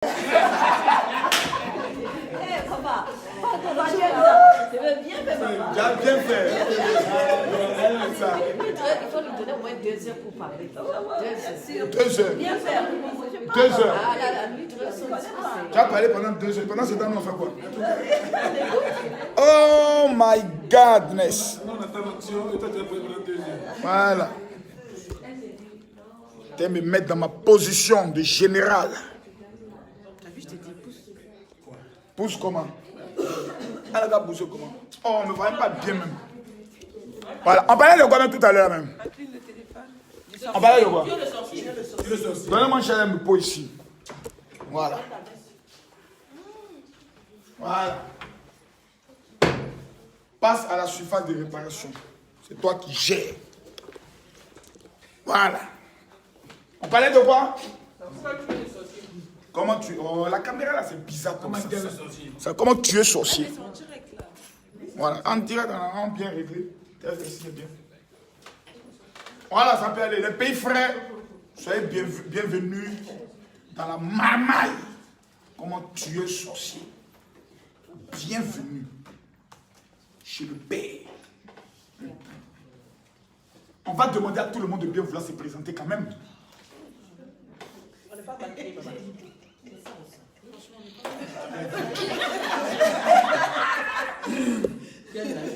Papa, tu veux bien faire, papa. Tu as bien fait. Il faut lui donner au moins 2 heures pour parler. 2 heures. 2 heures. Bien faire. 2 heures. Ah là là, lui, tu veux son discours. Tu as parlé pendant 2 heures. Pendant ce temps, on fait quoi? Oh my godness. Voilà. Tu me mettre dans ma position de général. Pousse comment? Elle va pousser comment? Oh, on ne voit même pas bien même. Voilà. On parlait de quoi même tout à l'heure même? On parlait de quoi? Donnez-moi un chalet de peau ici. Voilà. Voilà. Passe à la surface de réparation. C'est toi qui gères. Voilà. On parlait de quoi? Comment tu... Oh, la caméra là, c'est bizarre comme ça. C'est comment tu es sorcier. Voilà, en direct, en bien réglé. C'est bien. Voilà, ça peut aller. Les pays frères, soyez bienvenus dans la marmaille. Comment tu es sorcier. Bienvenue chez le Père. On va demander à tout le monde de bien vouloir se présenter quand même.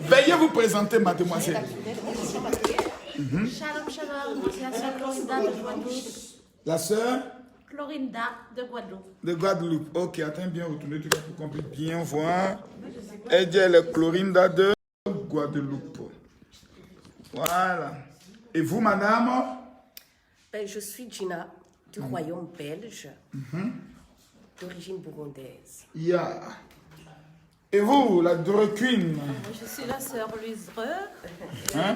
Veuillez vous présenter, mademoiselle. Shalom, shalom, c'est la sœur Clorinda de Guadeloupe. La sœur Clorinda de Guadeloupe. de Guadeloupe. Ok, attends bien retourner tout pour qu'on puisse bien voir. Elle dit elle est Clorinda de Guadeloupe. Voilà. Et vous, madame? Ben, je suis Gina du royaume belge, d'origine burundaise. Yeah. Et vous, la Dreux Queen? Je suis la sœur Louise Reux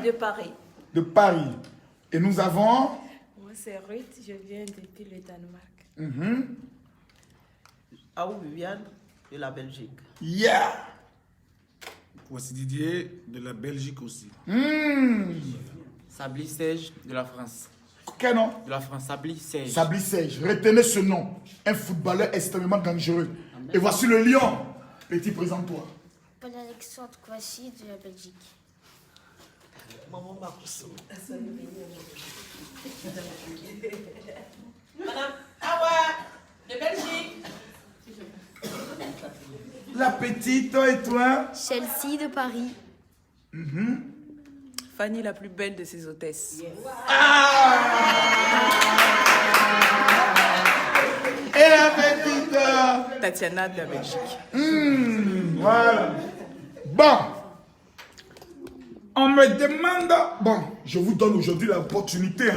De Paris. De Paris. Et nous avons... Moi, c'est Ruth, je viens depuis le Danemark. Aou Viviane de la Belgique. Yeah. Voici Didier de la Belgique aussi. Sabli Sège de la France. Quel nom? De la France, Sabli Sège. Sabli Sège. Retenez ce nom. Un footballeur extrêmement dangereux. Et voici le lion. Petit, présente-toi. Paul-Alexandre Kouassi de la Belgique. Maman Makousou. Madame Awa de Belgique. La petite, toi et toi? Chelsea de Paris. Fanny, la plus belle de ses hôtesses. Et la petite? Tatiana de la Belgique. Voilà. Bon. On me demande... Bon, je vous donne aujourd'hui l'opportunité,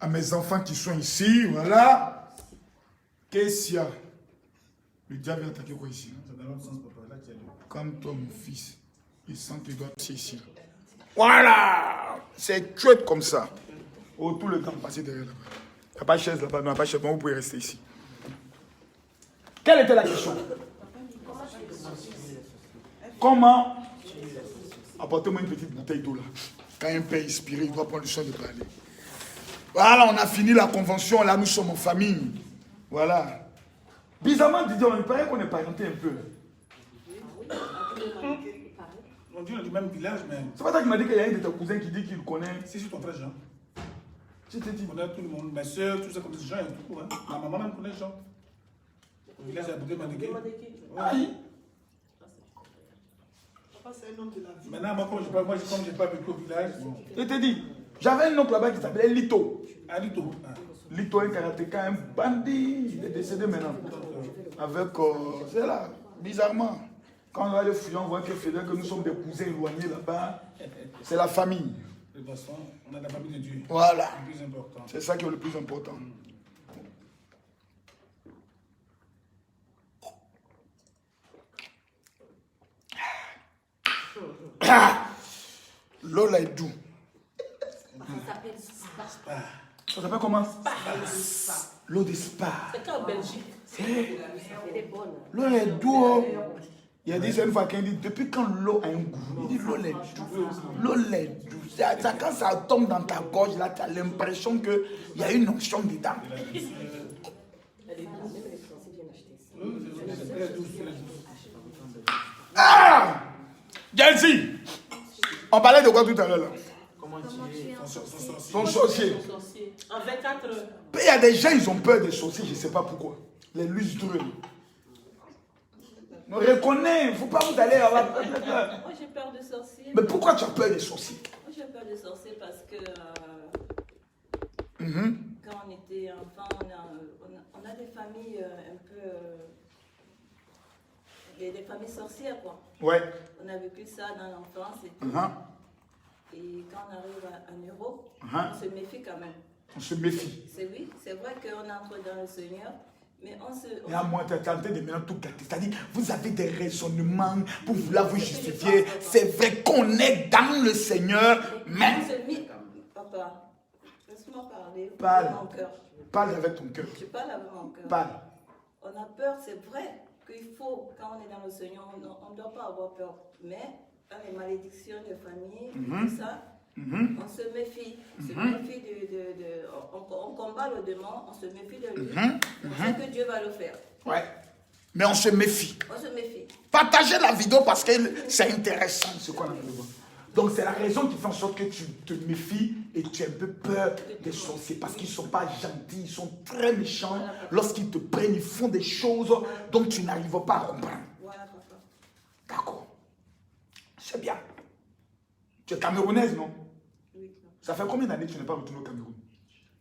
à mes enfants qui sont ici, voilà. Qu'est-ce qu'il y a? Le diable vient attaquer quoi ici? Comme toi, mon fils. Il sent qu'il doit passer ici. Voilà. C'est chouette comme ça. Oh, tout le temps, passez derrière là-bas. Il n'y a pas de chaise là-bas, non, il n'y a pas de chaise. Vous pouvez rester ici. Quelle était la question? Comment? Apportez-moi une petite bouteille d'eau là. Quand un père inspiré, il doit prendre le soin de parler. Voilà, on a fini la convention. Là, nous sommes en famille. Voilà. Bizarrement, Didier, il paraît qu'on est parenté un peu. On dit on est du même village, mais... C'est pas toi qui m'as dit qu'il y a un de tes cousins qui dit qu'il connaît. C'est ton frère Jean. Je t'ai dit. On a tout le monde, ma soeur, tout ça, comme Jean et tout. Ma maman même connaît Jean. Au village, il y a beaucoup de Mandégué. Aïe. Maintenant, moi, comme je n'ai pas vécu au village, bon. Je t'ai dit. J'avais un oncle là-bas qui s'appelait Lito. Ah, du tout. Lito, un karatéka, un bandit. Il est décédé maintenant. Avec... c'est là, bizarrement. Quand on va aller fouiller, on voit que nous sommes des cousins éloignés là-bas. C'est la famille. De toute façon, on a la famille de Dieu. Voilà. C'est le plus important. C'est ça qui est le plus important. L'eau là est doux. Ça s'appelle Spa. Ça s'appelle comment? L'eau de spa. C'est qu'en Belgique. Elle est bonne. L'eau est douce. Il a dit ça une fois qu'il dit, depuis quand l'eau a un goût? Il dit l'eau est douce. L'eau est douce. Ça, quand ça tombe dans ta gorge, là, tu as l'impression qu'il y a une onction dedans. Ah! Gelsi! On parlait de quoi tout à l'heure là? Comment tuer un sorcier? Son sorcier. En 24 heures. Il y a des gens, ils ont peur des sorciers, je ne sais pas pourquoi. Les lustreux. On reconnaît, il ne faut pas vous aller avoir peur. Moi, j'ai peur des sorciers. Mais pourquoi tu as peur des sorciers? Moi, j'ai peur des sorciers parce que Mhm. quand on était enfant, on a des familles un peu. Des familles sorcières, quoi. Ouais. On a vécu ça dans l'enfance et tout. Mhm. Et quand on arrive en Europe, Mhm. on se méfie quand même. On se méfie. Oui, c'est vrai qu'on entre dans le Seigneur, mais on se. Et à moi, tu es tenté de maintenant tout gâter. C'est-à-dire, vous avez des raisonnements pour vouloir vous justifier. C'est vrai qu'on est dans le Seigneur, mais. On se met. Papa, laisse-moi parler. Parle. Avec mon cœur. Parle avec ton cœur. Je parle avec mon cœur. Parle. On a peur, c'est vrai qu'il faut, quand on est dans le Seigneur, on ne doit pas avoir peur. Mais dans les malédictions de famille, tout ça, on se méfie. On se méfie on combat le démon, on se méfie de lui. On sait que Dieu va le faire. Ouais. Mais on se méfie. On se méfie. Partagez la vidéo parce que c'est intéressant ce qu'on a pu voir. Donc c'est la raison qui fait en sorte que tu te méfies et tu as un peu peur des sorciers parce qu'ils ne sont pas gentils, ils sont très méchants. Lorsqu'ils te prennent, ils font des choses dont tu n'arrives pas à comprendre. Voilà, papa. D'accord. C'est bien. Tu es camerounaise, non? Oui, Ça fait combien d'années que tu n'es pas retourné au Cameroun?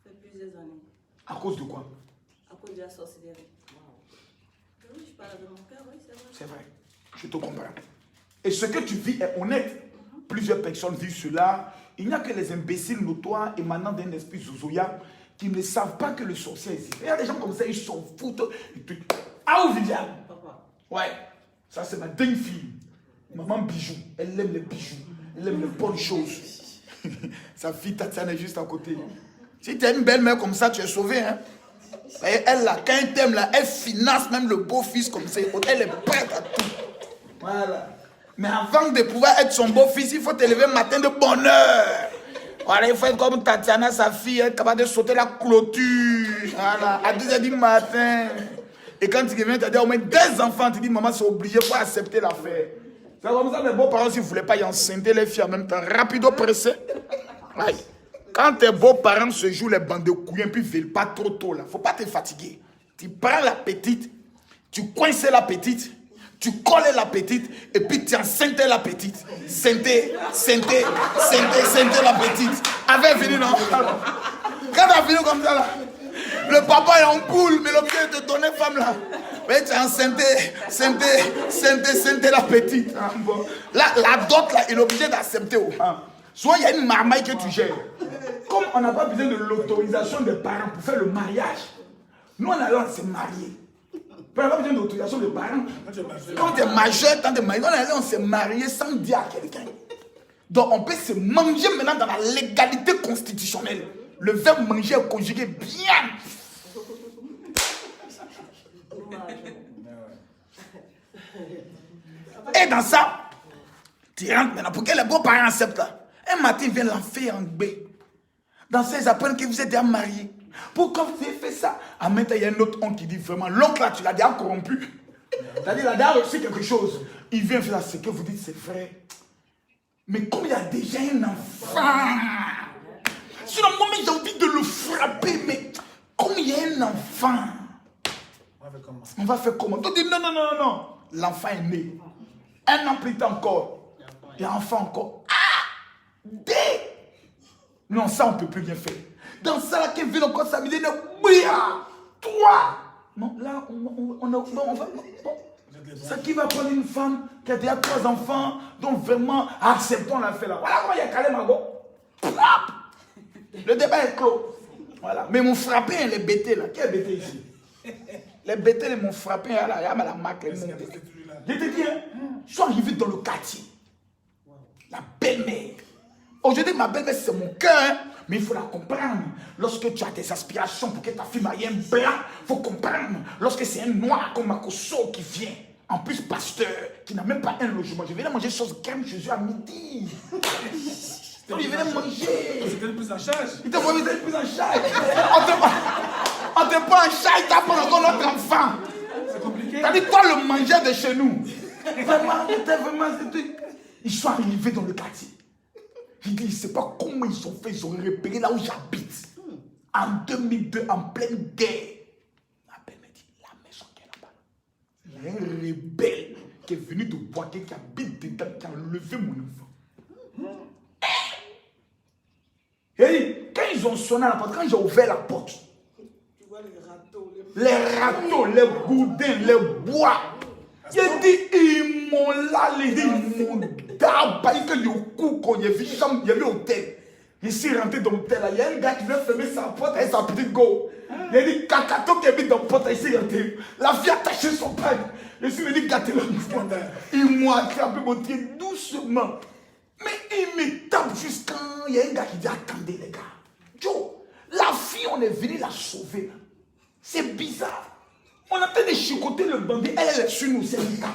ça fait plusieurs années. À cause de quoi? À cause de la sorcellerie. Oui, je parle de mon cœur, oui, c'est vrai. C'est vrai. Je te comprends. Et ce que tu vis est honnête. Plusieurs personnes vivent cela. Il n'y a que les imbéciles notoires émanant d'un esprit zozoya qui ne savent pas que le sorcier existe. Il y a des gens comme ça, ils s'en foutent. Ah, où Viviane? Ouais. Ça, c'est ma dingue fille. Maman Bijou. Elle aime les bijoux. Elle aime les bonnes choses. Sa fille Tatiana est juste à côté. Si tu as une belle mère comme ça, tu es sauvé. Hein? Et elle, là, quand elle t'aime, là, elle finance même le beau-fils comme ça. Elle est prête à tout. Voilà. Mais avant de pouvoir être son beau-fils, il faut te lever matin de bonne heure. Voilà, il faut être comme Tatiana, sa fille, être capable de sauter la clôture. Voilà, à 2h du matin. Et quand tu reviens, tu as dit au moins 2 enfants, tu dis, maman, c'est obligé, il faut accepter l'affaire. C'est comme ça, mes beaux-parents, s'ils ne voulaient pas y enceinter les filles en même temps, rapido pressé. Ouais. Quand tes beaux-parents se jouent les bandes de couillons, puis ils ne veulent pas trop tôt, là, il ne faut pas te fatiguer. Tu prends la petite, tu coinces la petite, tu colles la petite, et puis tu enceintes la petite. Seinter la petite. Avec venu, non? Quand tu as fini comme ça, là, le papa est en boule, mais l'objet est de donner femme, là. Mais tu as enceinté la petite. Hein, bon. Là, la dot, là, il est obligé d'accepter. Hein. Soit il y a une marmaille que tu gères. Comme on n'a pas besoin de l'autorisation des parents pour faire le mariage, nous, on allait se marier. On n'a pas besoin d'autorisation des parents. Quand tu es majeur, quand tu es marié, on s'est marié sans dire à quelqu'un. Donc, on peut se manger maintenant dans la légalité constitutionnelle. Le verbe manger est conjugué bien. Et dans ça, tu rentres maintenant pour que les beaux-parents acceptent là. Un matin, il vient l'enfer en B. Dans ça, ils apprennent que vous êtes déjà mariés. Pourquoi vous avez fait ça? En même temps, il y a un autre oncle qui dit vraiment, l'oncle là, tu l'as déjà corrompu. C'est-à-dire, il a déjà reçu quelque chose. Il vient faire ce que vous dites, c'est vrai. Mais comme il y a déjà un enfant, sinon moi, j'ai envie de le frapper, mais comme il y a un enfant, on va faire comment? On dit non. L'enfant est né. 1 an plus tard encore. Il y a un enfant encore. Non, ça, on ne peut plus rien faire. Dans ça, là, Kevin encore s'amuser, toi. Non, là, on va. C'est qui va prendre une femme qui a déjà 3 enfants, donc vraiment, acceptons l'affaire là. Voilà comment il y a calé Mago. Le débat est clos. Voilà. Mais mon frappé, les bêtés là. Qui est bêté ici? Les bêtés, ils m'ont frappé là. Il y a la marque. Je te dis, hein, je suis arrivé dans le quartier. La belle-mère. Aujourd'hui, ma belle-mère, c'est mon cœur, hein, mais il faut la comprendre. Lorsque tu as des aspirations pour que ta fille marie un blanc, il faut comprendre. Lorsque c'est un noir comme Makoso qui vient, en plus pasteur, qui n'a même pas un logement. Je venais manger sauce crème Jésus à midi. Donc, il venait manger. C'était une prise en charge. Il te voyait une prise en charge. On te prend en charge, tu as pas encore notre enfant. C'est compliqué. T'as dit, toi, le mangeur de chez nous. Vraiment, ils sont arrivés dans le quartier. Je dis, je ne sais pas comment ils ont fait, ils ont repéré là où j'habite. En 2002, en pleine guerre. Ma belle me dit, la maison qui est là-bas. Il y a un rebelle qui est venu de Boaké, qui habite dedans, qui a enlevé mon enfant. Et quand ils ont sonné à la porte, quand j'ai ouvert la porte, les râteaux, les boudins, les bois, j'ai dit, ils m'ont lalé, ils m'ont d'abaye que le coup, quand il y avait chambre, il y avait hôtel. Je suis rentré dans l'hôtel, il y a un gars qui vient fermer sa porte avec sa petite go. Il a dit, Kakato qui habite dans la porte, il s'est rentré. La fille a attaché son pagne. Je suis venu gâter le mouton. Ils m'ont attrapé mon pied doucement. Mais il me tape juste quand il y a un gars qui dit, attendez les gars. Joe, la fille, on est venu la sauver. C'est bizarre. On a fait de chicoter le bandit, elle est sur nous, c'est bizarre.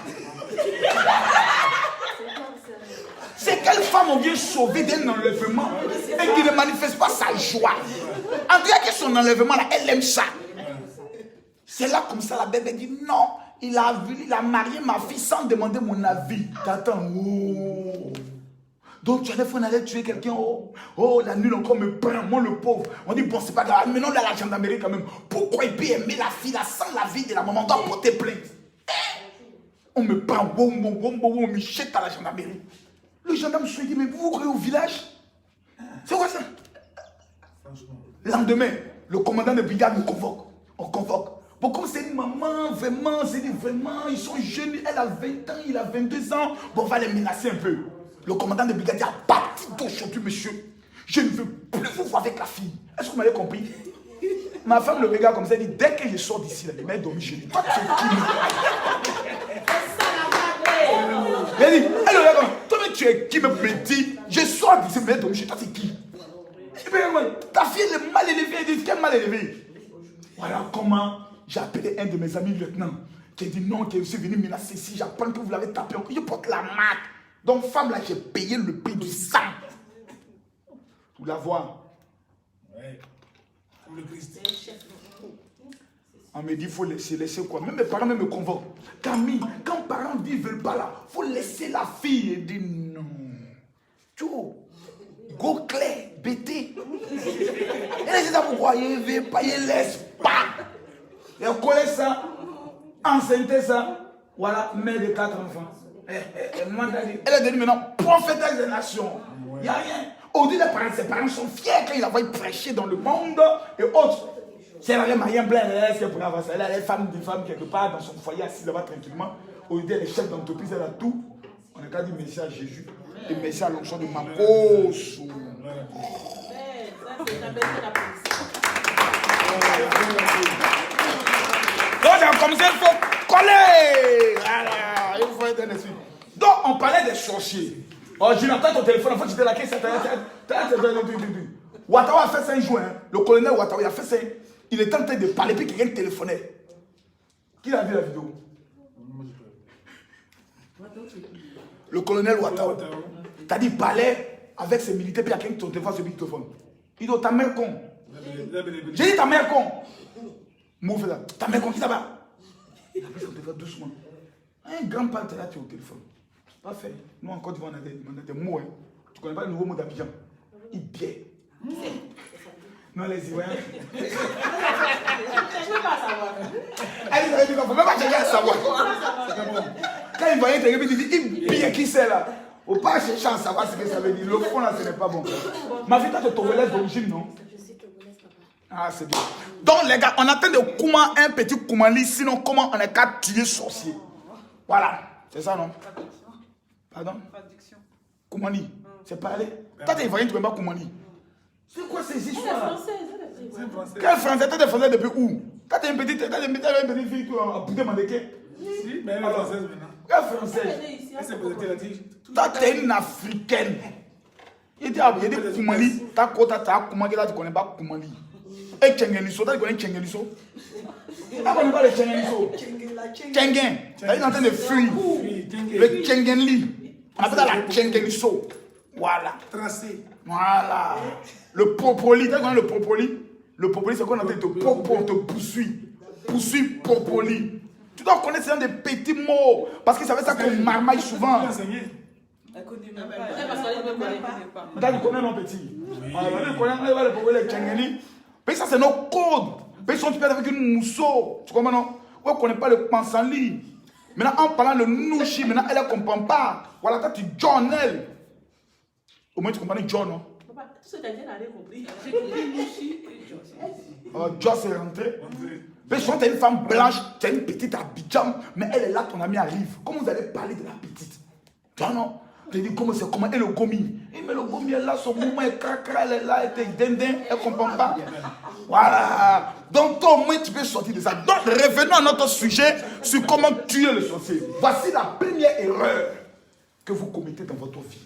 C'est quelle femme on vient sauver d'un enlèvement et qui ne manifeste pas sa joie. En tout cas, que son enlèvement, là, elle aime ça. C'est là comme ça, la bébé dit non, il a marié ma fille sans demander mon avis. T'attends, oh. Donc tu allais faire aller tuer quelqu'un, oh, la nuit encore me prend, moi le pauvre. On dit bon, c'est pas grave, menons-le à la gendarmerie quand même. Pourquoi il peut aimer la fille là sans la vie de la maman, on doit porter plainte. On me prend, on me jette à la gendarmerie. Le gendarme se dit, mais vous croyez au village? C'est quoi ça? Le lendemain, le commandant de brigade me convoque. On convoque. Bon, comme c'est une maman, vraiment, c'est dit vraiment, ils sont jeunes, elle a 20 ans, il a 22 ans. Bon, on va les menacer un peu. Le commandant de brigade dit, à partir d'aujourd'hui, monsieur, je ne veux plus vous voir avec la fille. Est-ce que vous m'avez compris? Ma femme le regarde comme ça, elle dit, dès que je sors d'ici, elle m'a dormi chez lui. Toi, tu es qui? Elle dit, elle regarde comme, toi, mais tu es qui me dit, je sors d'ici, elle m'a dormi chez toi, c'est qui? Ta fille, elle est mal élevée, elle dit, qu'elle est mal élevée. Voilà comment j'ai appelé un de mes amis lieutenants, qui a dit non, qui est aussi venu menacer. Si j'apprends que vous l'avez tapé, je porte la marque. Donc, femme, là, j'ai payé le prix du sang. Vous la voir. Ouais. Comme le Christ. On me dit, il faut laisser quoi. Même mes parents me convoquent. Camille, quand parents disent, ils ne veulent pas là, il faut laisser la fille. Elle dit non. Tu vois, go clair, bêté. Elle dit ça pourquoi il ne veut pas, il ne laisse pas. Elle connaît ça, enceinte ça. Voilà, mère de 4 enfants. Elle est devenue maintenant prophétesse des nations. Il n'y a rien. Aujourd'hui, ses parents sont fiers quand ils la voient prêcher dans le monde et autres. Si elle avait marié un blanc, est-ce qu'elle pourrait avoir ça? Elle a des femmes quelque part dans son foyer, assise là-bas tranquillement. Aujourd'hui, elle est chef d'entreprise, elle a tout. On n'a qu'à dire merci à Jésus et merci à l'onction de ma cause. Donc, comme ça, il faut coller. Voilà, il faut être un esprit. Donc, on parlait des sorciers. Oh, Jonathan, ton téléphone, en fait, tu étais la caisse. Ouattara a fait ça un jour. Hein. Le colonel Ouattara a fait ça. Il était en train de parler, puis quelqu'un téléphonait. Qui a vu la vidéo? Le colonel Ouattara. T'as dit, il parlait avec ses militaires, puis il y a quelqu'un qui te téléphone sur le dictaphone. Il dit, ta mère con. J'ai dit, ta mère con. Moi, fait ça. Ta mère con, qui là-bas? Il a pris son téléphone doucement. Un grand pâtre là, tu es au téléphone. C'est pas fait. Nous, en Côte d'Ivoire, on a des mots. Hein. Tu ne connais pas le nouveau mot d'Abidjan? Il biait. Non, les Ivoiriens. Je ne veux pas savoir. Il ne faut même pas chercher à savoir. Quand il voyait quelqu'un, il dit, il biait qui c'est là? Il ne faut pas chercher à savoir ce que ça veut dire. Le fond là, ce n'est pas bon. Ma fille, toi, tu es togolaise d'origine, non? Je suis togolaise, papa. Ah, c'est bien. Donc, les gars, on attend de Kouma un petit Koumali, sinon, comment on est qu'à tuer sorcier? Voilà. C'est ça, non? Pardon? Koumali. C'est parler. Toi, tu es ivoirien, tu ne connais pas Koumali. C'est quoi ces histoires? C'est français. Quel français? Tu es français depuis où? Toi, tu es une petite fille, tu as bouté mannequin. Si, mais elle est française maintenant. Quelle française? Elle s'est posée, elle a dit. Toi, tu es une africaine. Il dit Koumali. Ta côte, tu as Koumali, là, tu ne connais pas Koumali. Et Tchengeniso, tu connais Tchengeniso? Tu ne connais pas le Tchengeniso? Tchengen. Tu es en train de fuir. Le Tchengenli. On appelle ça la Tchengeniso. Voilà. Tracé. Voilà. Le propoli. Tu connais le propoli? Le propoli, c'est qu'on appelle te poursuit. Poursuit propoli. Tu dois connaître ces des petits mots. Parce que ça fait ça qu'on marmaille souvent. Tu l'as enseigné. Elle connaît même pas. Elle parce qu'elle ne connaît pas. Regarde, il connaît nos petits. Il connaît les Tchengeli. Mais ça, c'est nos codes. Mais si tu peux avec une mousseau, tu comprends non? On ne connaît pas le pansali. Maintenant, en parlant de nouchi, maintenant, elle ne comprend pas. Voilà, toi, tu John, elle. Au moins, tu comprends John, non? Papa, tout ce que tu as dit, elle n'a rien compris. J'ai compris Luchi et Joss. Joss est rentré. Mais souvent, tu as une femme blanche, tu as une petite Abidjan, mais elle est là, ton ami arrive. Comment vous allez parler de la petite? Tu vois, non? Tu dis comment c'est comment? Et le gomi. Mais le gomi est là, son mouvement est cracra, elle est là, elle est dindin, elle ne comprend pas. Voilà. Donc, toi, au moins, tu peux sortir de ça. Donc, revenons à notre sujet sur comment tuer le sorcier. Voici la première erreur que vous commettez dans votre vie.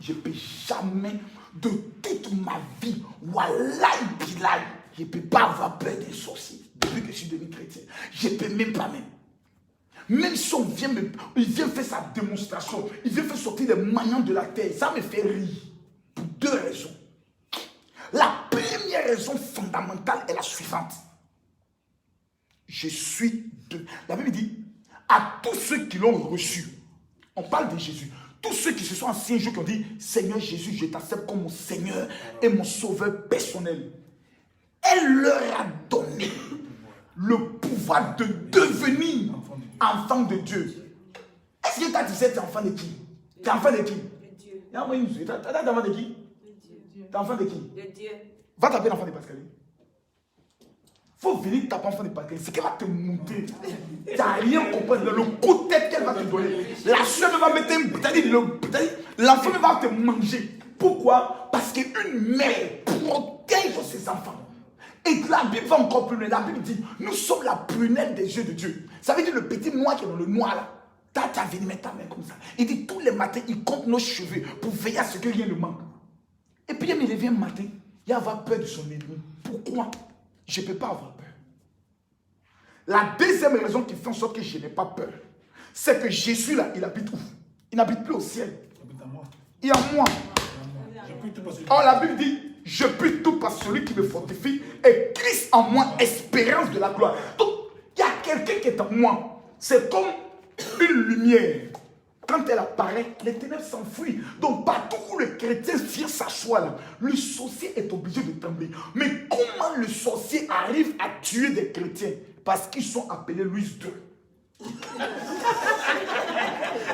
Je ne peux jamais, de toute ma vie, wallahi bilal, je ne peux pas avoir peur des sorciers depuis que je suis devenu chrétien. Je ne peux même pas même. Même si on vient, il vient faire sa démonstration, il vient faire sortir les magnons de la terre, ça me fait rire. Pour deux raisons. La première raison fondamentale est la suivante. Je suis de... La Bible dit, à tous ceux qui l'ont reçu, on parle de Jésus, tous ceux qui se sont assis un jour qui ont dit, Seigneur Jésus, je t'accepte comme mon Seigneur et mon Sauveur personnel. Elle leur a donné le pouvoir de devenir enfant de Dieu. Est-ce que tu as dit que tu es enfant de qui? Tu es enfant de qui? De Dieu. Tu es enfant de qui? Tu es enfant de qui? De Dieu. Va taper l'enfant de Pascal. Faut venir taper l'enfant de Pascal. C'est qu'elle va te monter. Tu n'as rien compris. Le coup de tête qu'elle va te donner. La soeur va mettre un... L'enfant va te manger. Pourquoi? Parce qu'une mère protège ses enfants. Et la Bible va encore plus loin. La Bible dit, nous sommes la prunelle des yeux de Dieu. Ça veut dire le petit noir qui est dans le noir là. Tu as venu mettre ta main comme ça. Il dit, tous les matins, il compte nos cheveux pour veiller à ce que rien ne manque. Et puis il revient le matin, il va avoir peur de son ennemi. Pourquoi? Je ne peux pas avoir peur. La deuxième raison qui fait en sorte que je n'ai pas peur, c'est que Jésus là, il habite où? Il n'habite plus au ciel. Il est en moi. Or la Bible dit, je puis tout par celui qui me fortifie et Christ en moi, espérance de la gloire. Donc, il y a quelqu'un qui est en moi. C'est comme une lumière. Quand elle apparaît, les ténèbres s'enfuient. Donc, partout où le chrétien vient s'asseoir là, le sorcier est obligé de trembler. Mais comment le sorcier arrive à tuer des chrétiens? Parce qu'ils sont appelés Louis II.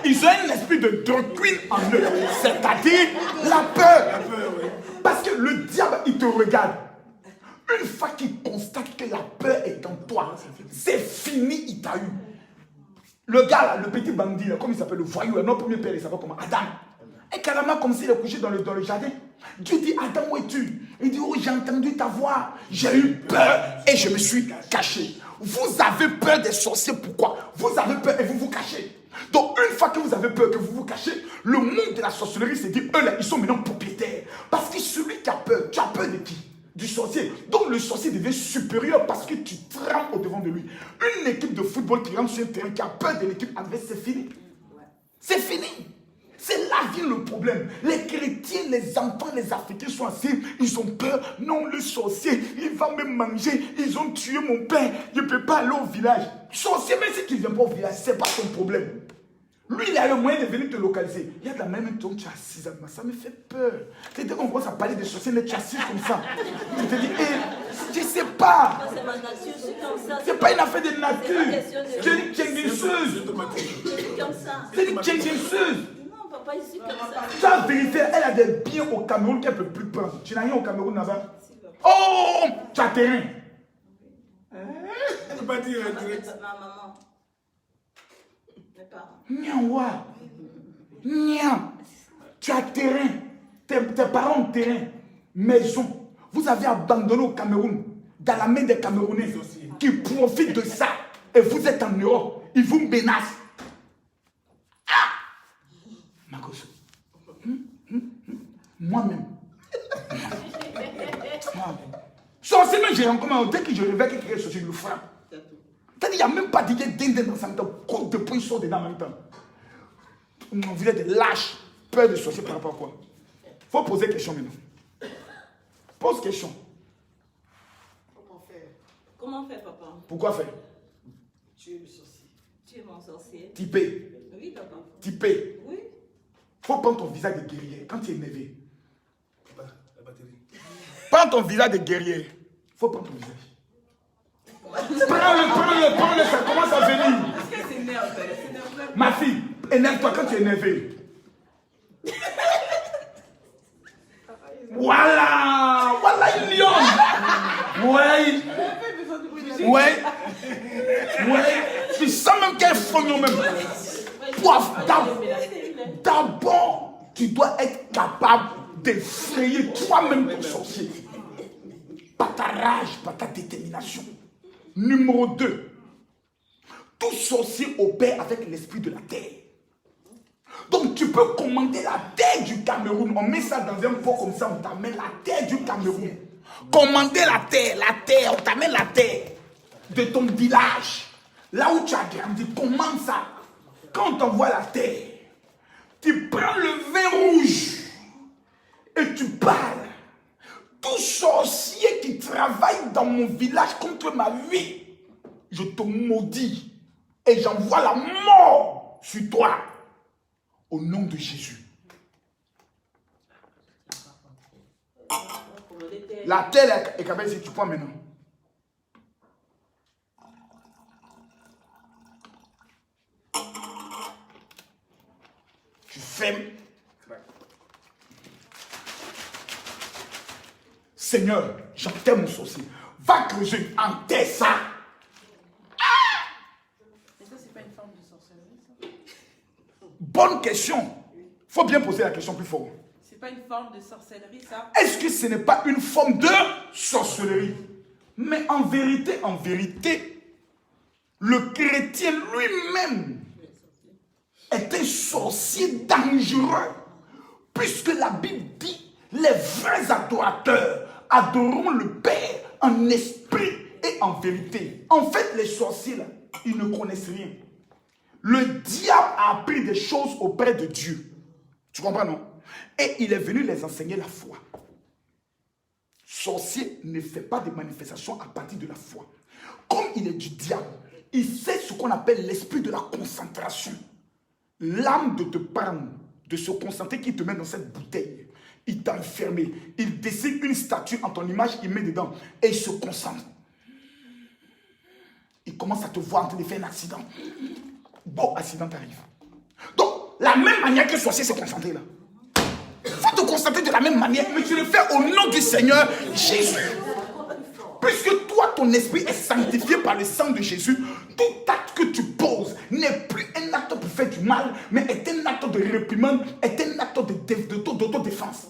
Ils ont un esprit de doctrine en eux, c'est-à-dire la peur. Parce que le diable, il te regarde. Une fois qu'il constate que la peur est en toi, c'est fini, il t'a eu. Le gars là, le petit bandit là, comme il s'appelle, le voyou, notre premier père, il s'appelle comment? Adam. Et carrément comme s'il est couché dans le jardin. Dieu dit, Adam, où es-tu? Il dit, oh, j'ai entendu ta voix. J'ai eu peur et je me suis caché. Vous avez peur des sorciers, pourquoi? Vous avez peur et vous vous cachez. Donc une fois que vous avez peur, que vous vous cachez, le monde de la sorcellerie s'est dit, eux là, ils sont maintenant propriétaires. Parce que celui qui a peur, tu as peur de qui? Du sorcier. Donc le sorcier devient supérieur parce que tu trembles au devant de lui. Une équipe de football qui rentre sur un terrain, qui a peur de l'équipe adverse, c'est fini. C'est fini. C'est là vient le problème. Les chrétiens, les enfants, les Africains sont assis, ils ont peur. Non, le sorcier, il va me manger. Ils ont tué mon père. Je ne peux pas aller au village. Sorcier, même si tu ne viens pas au village, ce n'est pas ton problème. Lui, il a le moyen de venir te localiser. Il y a de la même temps, tu es assise, ça me fait peur. Dès qu'on commence à parler de sorciers, mais tu es assise comme ça. Tu te dis, je ne sais pas. C'est ma nature, je suis comme ça. Ce n'est pas une affaire de nature. Tu es une tchénguisseuse. Je suis comme ça. C'est une tchénguisseuse. Non, papa, je suis comme ça. Tu as vérité, elle a des biens au Cameroun qu'elle ne peut plus prendre. Tu n'as rien au Cameroun là-bas? Oh, tu as terrain. Tu ne peux pas dire direct. Ma maman. Mes parents. Niawa. Nia. Tu as terrain. Tes parents ont terrain. Maison. Vous avez abandonné au Cameroun. Dans la main des Camerounais qui profitent de ça. Et vous êtes en Europe. Ils vous menacent. Makoso. Moi-même. Sorcier, même j'ai rencontré, dès que je réveille quelqu'un, je le frappe. C'est-à-dire, il n'y a même pas d'idée d'indemne dans sa même temps. Côte de poing sort dedans en même temps. Vous êtes des lâches. Peur de sorcier par rapport à quoi? Il faut poser question maintenant. Pose question. Comment faire, papa? Pourquoi faire? Tu es le sorcier. Tu es mon sorcier. Typé. Oui, papa. Typé. Oui. Faut prendre ton visage de guerrier quand tu es énervé. La batterie. Prends ton visage de guerrier. Faut prendre ton visage. Prends-le, ça commence à venir. Est-ce qu'elle s'énerve? Elle s'énerve. Ma fille, énerve-toi quand tu es énervé. Voilà, voilà une lionne. Ouais. Tu sens même qu'elle frognon même. D'abord, tu dois être capable d'effrayer toi-même ton sorcier. Par ta rage, par ta détermination. Numéro 2. Tout sorcier opère avec l'esprit de la terre. Donc tu peux commander la terre du Cameroun. On met ça dans un pot comme ça, on t'amène la terre du Cameroun. Commander la terre, on t'amène la terre de ton village. Là où tu as grandi, commande ça. Quand on t'envoie la terre, tu prends le vin rouge et tu parles. Tout sorcier qui travaille dans mon village contre ma vie, je te maudis et j'envoie la mort sur toi. Au nom de Jésus. La terre est capable, si tu prends maintenant. Tu fermes. Seigneur, j'enterre mon sorcier. Va creuser, enterre ça. Et ça, c'est pas une forme de sorcellerie, ça? Bonne question. Il faut bien poser la question plus fort. C'est pas une forme de sorcellerie, ça? Est-ce que ce n'est pas une forme de sorcellerie? Mais en vérité, le chrétien lui-même est un sorcier dangereux. Puisque la Bible dit, les vrais adorateurs adoreront le Père en esprit et en vérité. En fait, les sorciers, là, ils ne connaissent rien. Le diable a appris des choses auprès de Dieu. Tu comprends, non? Et il est venu les enseigner la foi. Sorcier ne fait pas de manifestations à partir de la foi. Comme il est du diable, il sait ce qu'on appelle l'esprit de la concentration. L'âme de te prendre, de se concentrer, qui te met dans cette bouteille. Il t'a enfermé. Il dessine une statue en ton image, il met dedans. Et il se concentre. Il commence à te voir en train de faire un accident. Bon, accident t'arrive. Donc, la même manière que le sorcier s'est concentré là. Il faut te concentrer de la même manière, mais tu le fais au nom du Seigneur Jésus. Puisque toi, ton esprit est sanctifié par le sang de Jésus, tout acte que tu poses n'est plus un acte pour faire du mal, mais est un acte de réprimande, est un acte d'autodéfense.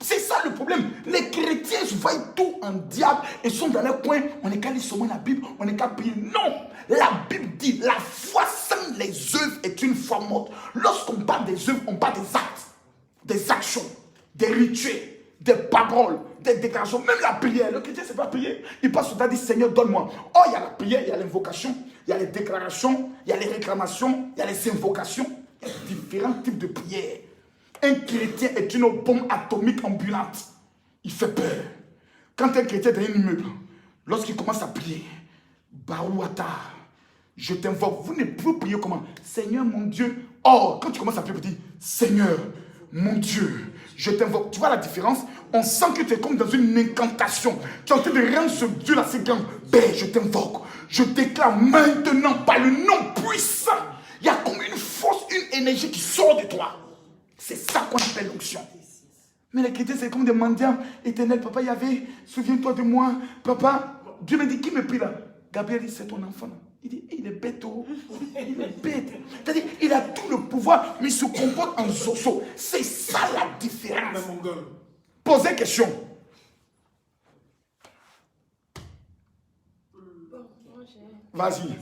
C'est ça le problème. Les chrétiens voient tout en diable et sont dans leur coin. On n'est qu'à lire seulement la Bible, on n'est qu'à prier. Non, la Bible dit la foi sans les œuvres est une foi morte. Lorsqu'on parle des œuvres, on parle des actes, des actions, des rituels, des paroles, des déclarations, même la prière. Le chrétien, c'est pas prier. Il passe au temps, dit Seigneur, donne-moi. Oh, il y a la prière, il y a l'invocation, il y a les déclarations, il y a les réclamations, il y a les invocations. Il y a différents types de prières. Un chrétien est une bombe atomique ambulante. Il fait peur. Quand un chrétien est dans un immeuble, lorsqu'il commence à prier, Barouata, je t'invoque. Vous ne pouvez prier comment? Seigneur mon Dieu. Or, quand tu commences à prier, tu dis Seigneur mon Dieu, je t'invoque. Tu vois la différence? On sent que tu es comme dans une incantation. Tu es en train de rendre ce Dieu là, c'est grand. Ben, je t'invoque. Je déclare maintenant par le nom puissant. Il y a comme une force, une énergie qui sort de toi. C'est ça qu'on appelle l'onction. Mais les chrétiens, c'est comme des mendiants éternels. Papa, il y avait, souviens-toi de moi. Papa, Dieu me dit, qui me prie là? Gabriel dit, c'est ton enfant. Il dit, il est bête, oh. Il est bête. C'est-à-dire, il a tout le pouvoir, mais il se comporte en zozo. C'est ça la différence. Posez question. Bon, moi j'ai... Vas-y.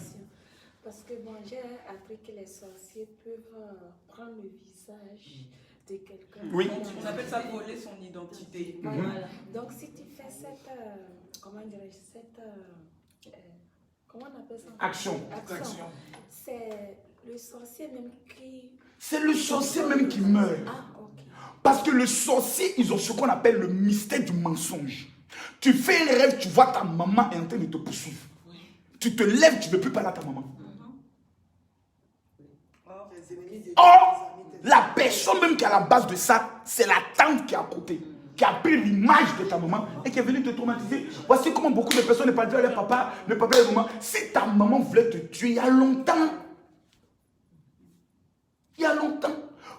Parce que bon, j'ai appris que les sorciers peuvent prendre le visage de quelqu'un. Oui. On appelle ça voler son identité. Voilà. Donc si tu fais cette, comment dirais-je, cette, comment on appelle ça? Action. C'est le sorcier même qui... C'est le sorcier même qui meurt. Ah, ok. Parce que le sorcier, ils ont ce qu'on appelle le mystère du mensonge. Tu fais un rêve, tu vois ta maman est en train de te poursuivre. tu te lèves, tu ne veux plus parler à ta maman. Or, la personne même qui est à la base de ça, c'est la tante qui est à côté, qui a pris l'image de ta maman et qui est venue te traumatiser. Voici comment beaucoup de personnes ne parlent pas à leur papa, le papa et la maman. Si ta maman voulait te tuer il y a longtemps,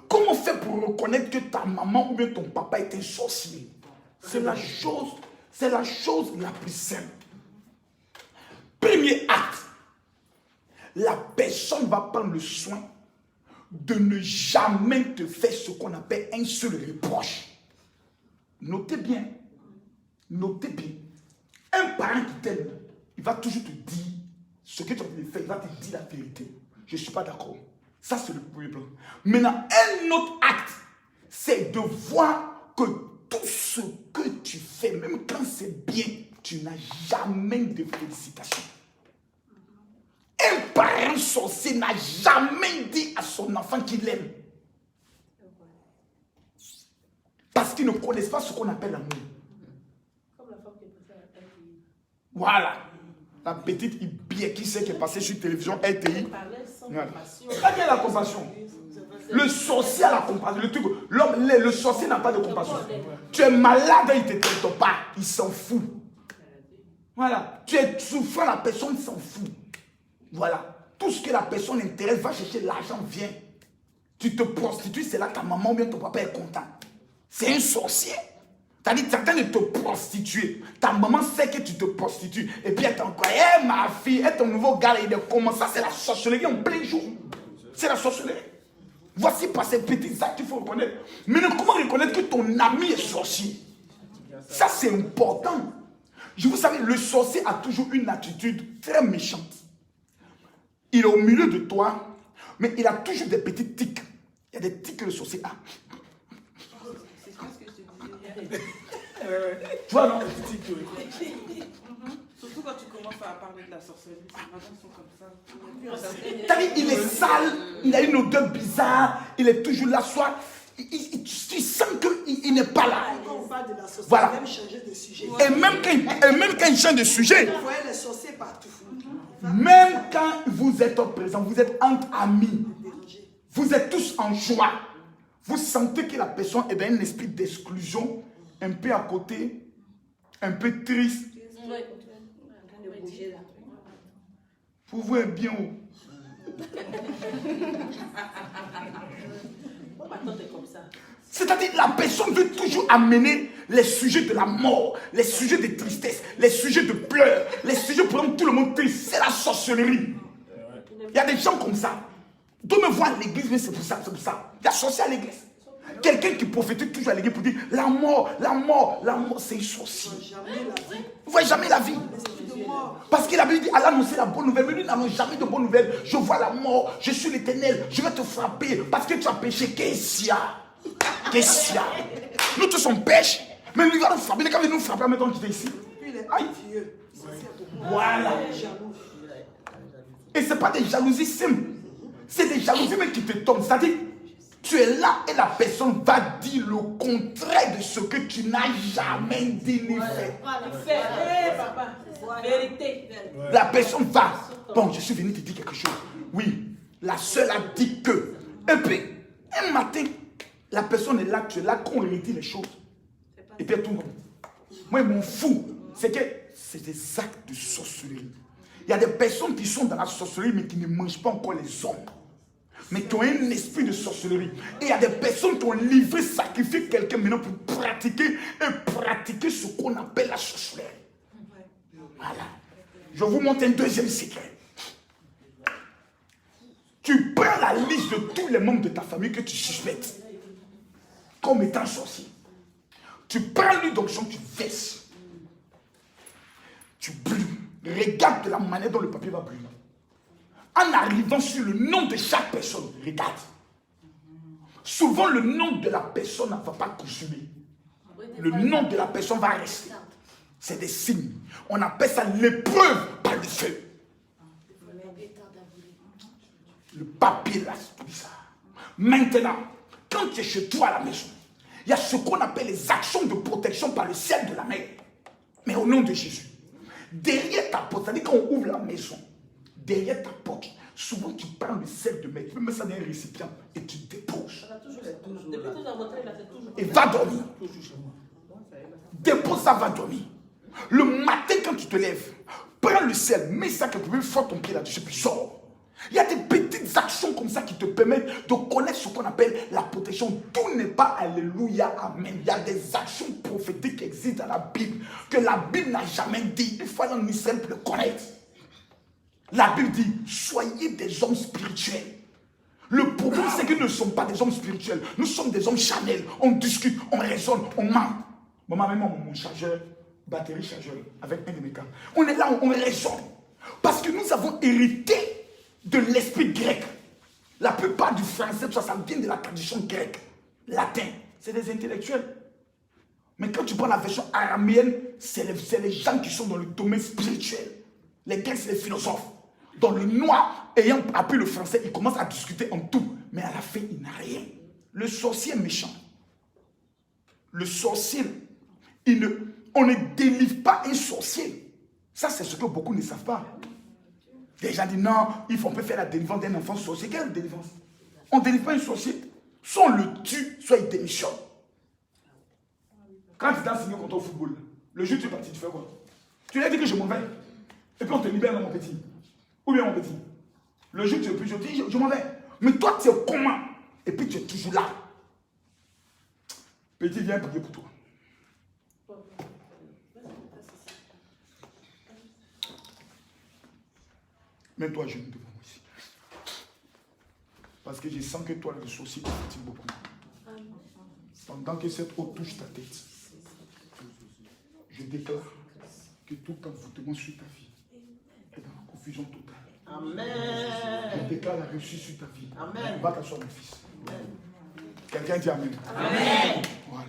comment faire pour reconnaître que ta maman ou bien ton papa est un sorcier? C'est la chose la plus simple. Premier acte, la personne va prendre le soin de ne jamais te faire ce qu'on appelle un seul reproche. Notez bien. Un parent qui t'aime, il va toujours te dire ce que tu as envie de faire, il va te dire la vérité. Je ne suis pas d'accord. Ça, c'est le premier plan. Maintenant, un autre acte, c'est de voir que tout ce que tu fais, même quand c'est bien, tu n'as jamais de félicitations. Un parent sorcier n'a jamais dit à son enfant qu'il l'aime. Parce qu'ils ne connaissent pas ce qu'on appelle l'amour. Comme la femme qui est passée à LTI. Voilà. La petite Ibier qui sait qui est passée sur télévision LTI. Elle parlait sans compassion. Là, il y a la compassion. Le sorcier a la compassion. Le sorcier n'a pas de compassion. Tu es malade, il ne te traite pas. Il s'en fout. Voilà. Tu es souffrant, la personne s'en fout. Voilà. Tout ce que la personne intéresse, va chercher l'argent, viens. Tu te prostitues, c'est là que ta maman ou bien ton papa est content. C'est un sorcier. C'est-à-dire, tu es en train de te prostituer. Ta maman sait que tu te prostitues. Et puis elle t'envoie, hey, ma fille, et ton nouveau gars, il est comment ça? C'est la sorcellerie en plein jour. C'est la sorcellerie. Voici par ces petits actes qu'il faut reconnaître. Mais comment reconnaître que ton ami est sorcier? Ça, c'est important. Vous savez, le sorcier a toujours une attitude très méchante. Il est au milieu de toi, mais il a toujours des petits tics. Il y a des tics que le sorcier a. C'est ce que je te disais. Tu vois, non? Surtout quand tu commences à parler de la sorcellerie, ces madames sont comme ça. C'est-à-dire, il est sale, il a une odeur bizarre, il est toujours là, soit tu sens qu'il n'est pas là. Quand on parle de la sorcellerie, Voilà. même changer de sujet. Et même quand il change de sujet, Vous voyez les sorciers partout. même quand vous êtes présent, vous êtes entre amis, Déranger. vous êtes tous en joie, vous sentez que la personne est dans un esprit d'exclusion, un peu à côté, un peu triste. Pour vous être bien haut. Ma tante est comme ça. C'est-à-dire la personne veut toujours amener les sujets de la mort, les sujets de tristesse, les sujets de pleurs, les sujets pour rendre tout le monde triste. C'est la sorcellerie. Il y a des gens comme ça. De me voir à l'église, mais c'est pour ça, c'est pour ça. Il y a sorcier à l'église. Quelqu'un qui prophétise toujours à l'église pour dire la mort, c'est un sorcier. Vous ne voyez jamais la vie. Parce qu'il a dit, Allah annoncer la bonne nouvelle, mais lui n'annonce jamais de bonne nouvelle. Je vois la mort, je suis l'Éternel, je vais te frapper parce que tu as péché. Qu'est-ce qu'il y a? Nous tous on pêche, mais lui va nous frapper. Quand il nous frapper, maintenant j'étais ici. Aïe. Voilà. Et ce n'est pas des jalousies simples. C'est des jalousies mais qui te tombent. C'est-à-dire, tu es là et la personne va dire le contraire de ce que tu n'as jamais dit ni fait. Papa, vérité. La personne va. Bon, je suis venu te dire quelque chose. Oui, la seule a dit que. Et puis, un matin, la personne est là, tu es là, qu'on redit les choses. Et puis, tout le monde. Moi, je m'en fous. C'est que c'est des actes de sorcellerie. Il y a des personnes qui sont dans la sorcellerie, mais qui ne mangent pas encore les hommes. Mais qui ont un esprit de sorcellerie. Et il y a des personnes qui ont livré, sacrifié quelqu'un maintenant pour pratiquer ce qu'on appelle la sorcellerie. Voilà. Je vous montre un deuxième secret. Tu prends la liste de tous les membres de ta famille que tu suspectes comme étant sorciers. Tu prends l'huile d'onction, tu verses. Tu brûles. Regarde de la manière dont le papier va brûler. En arrivant sur le nom de chaque personne, regarde. Souvent, le nom de la personne ne va pas consumer. Le nom de la personne va rester. C'est des signes. On appelle ça l'épreuve par le feu. Le papier, là, c'est tout ça. Maintenant, quand tu es chez toi à la maison, il y a ce qu'on appelle les actions de protection par le ciel de la mer. Mais au nom de Jésus, Derrière ta porte, c'est-à-dire quand on ouvre la maison, derrière ta porte, souvent tu prends le sel de mer, tu peux mettre ça dans un récipient et tu déposes. Depuis que j'ai montré, il a fait toujours. Et va dormir. Dépose ça, va dormir. Le matin, quand tu te lèves, prends le sel, mets ça quelque part, fais ton pied là-dessus, puis sors. Il y a des petites actions comme ça qui te permettent de connaître ce qu'on appelle la protection. Tout n'est pas alléluia, amen. Il y a des actions prophétiques qui existent dans la Bible, que la Bible n'a jamais dit. Il faut aller en Israël pour le connaître. La Bible dit, soyez des hommes spirituels. Le problème, c'est que nous ne sommes pas des hommes spirituels. Nous sommes des hommes charnels. On discute, on raisonne, on ment. Maman, même mon chargeur, batterie chargeur, avec un de mes câbles. On est là, on raisonne. Parce que nous avons hérité de l'esprit grec. La plupart du français, ça vient de la tradition grecque. Latin, c'est des intellectuels. Mais quand tu prends la version araméenne, c'est les gens qui sont dans le domaine spirituel. Les Grecs, c'est les philosophes. Dans le noir, ayant appris le français, il commence à discuter en tout. Mais à la fin, il n'a rien. Le sorcier est méchant. Le sorcier, on ne délivre pas un sorcier. Ça, c'est ce que beaucoup ne savent pas. Les gens disent non, on peut faire la délivrance d'un enfant sorcier. Quelle délivrance? On ne délivre pas un sorcier. Soit on le tue, soit il démissionne. Quand tu t'as signé contre au football, le jour où tu es parti, tu fais quoi? Tu lui as dit que je m'en vais. Et puis on te libère, mon petit. Ou bien mon petit. Le jour où tu es plus, je dis, je m'en vais. Mais toi, tu es comment? Et puis tu es toujours là. Petit, viens prier pour toi. Mets-toi à genoux devant moi ici. Parce que je sens que toi, le souci te fatigue beaucoup. Pendant que cette eau touche ta tête, je déclare que tout envoûtement sur ta vie est dans la confusion totale. Amen. Je déclare la réussite sur ta vie. Amen. Va t'asseoir, mon fils. Quelqu'un dit Amen. Amen. Voilà.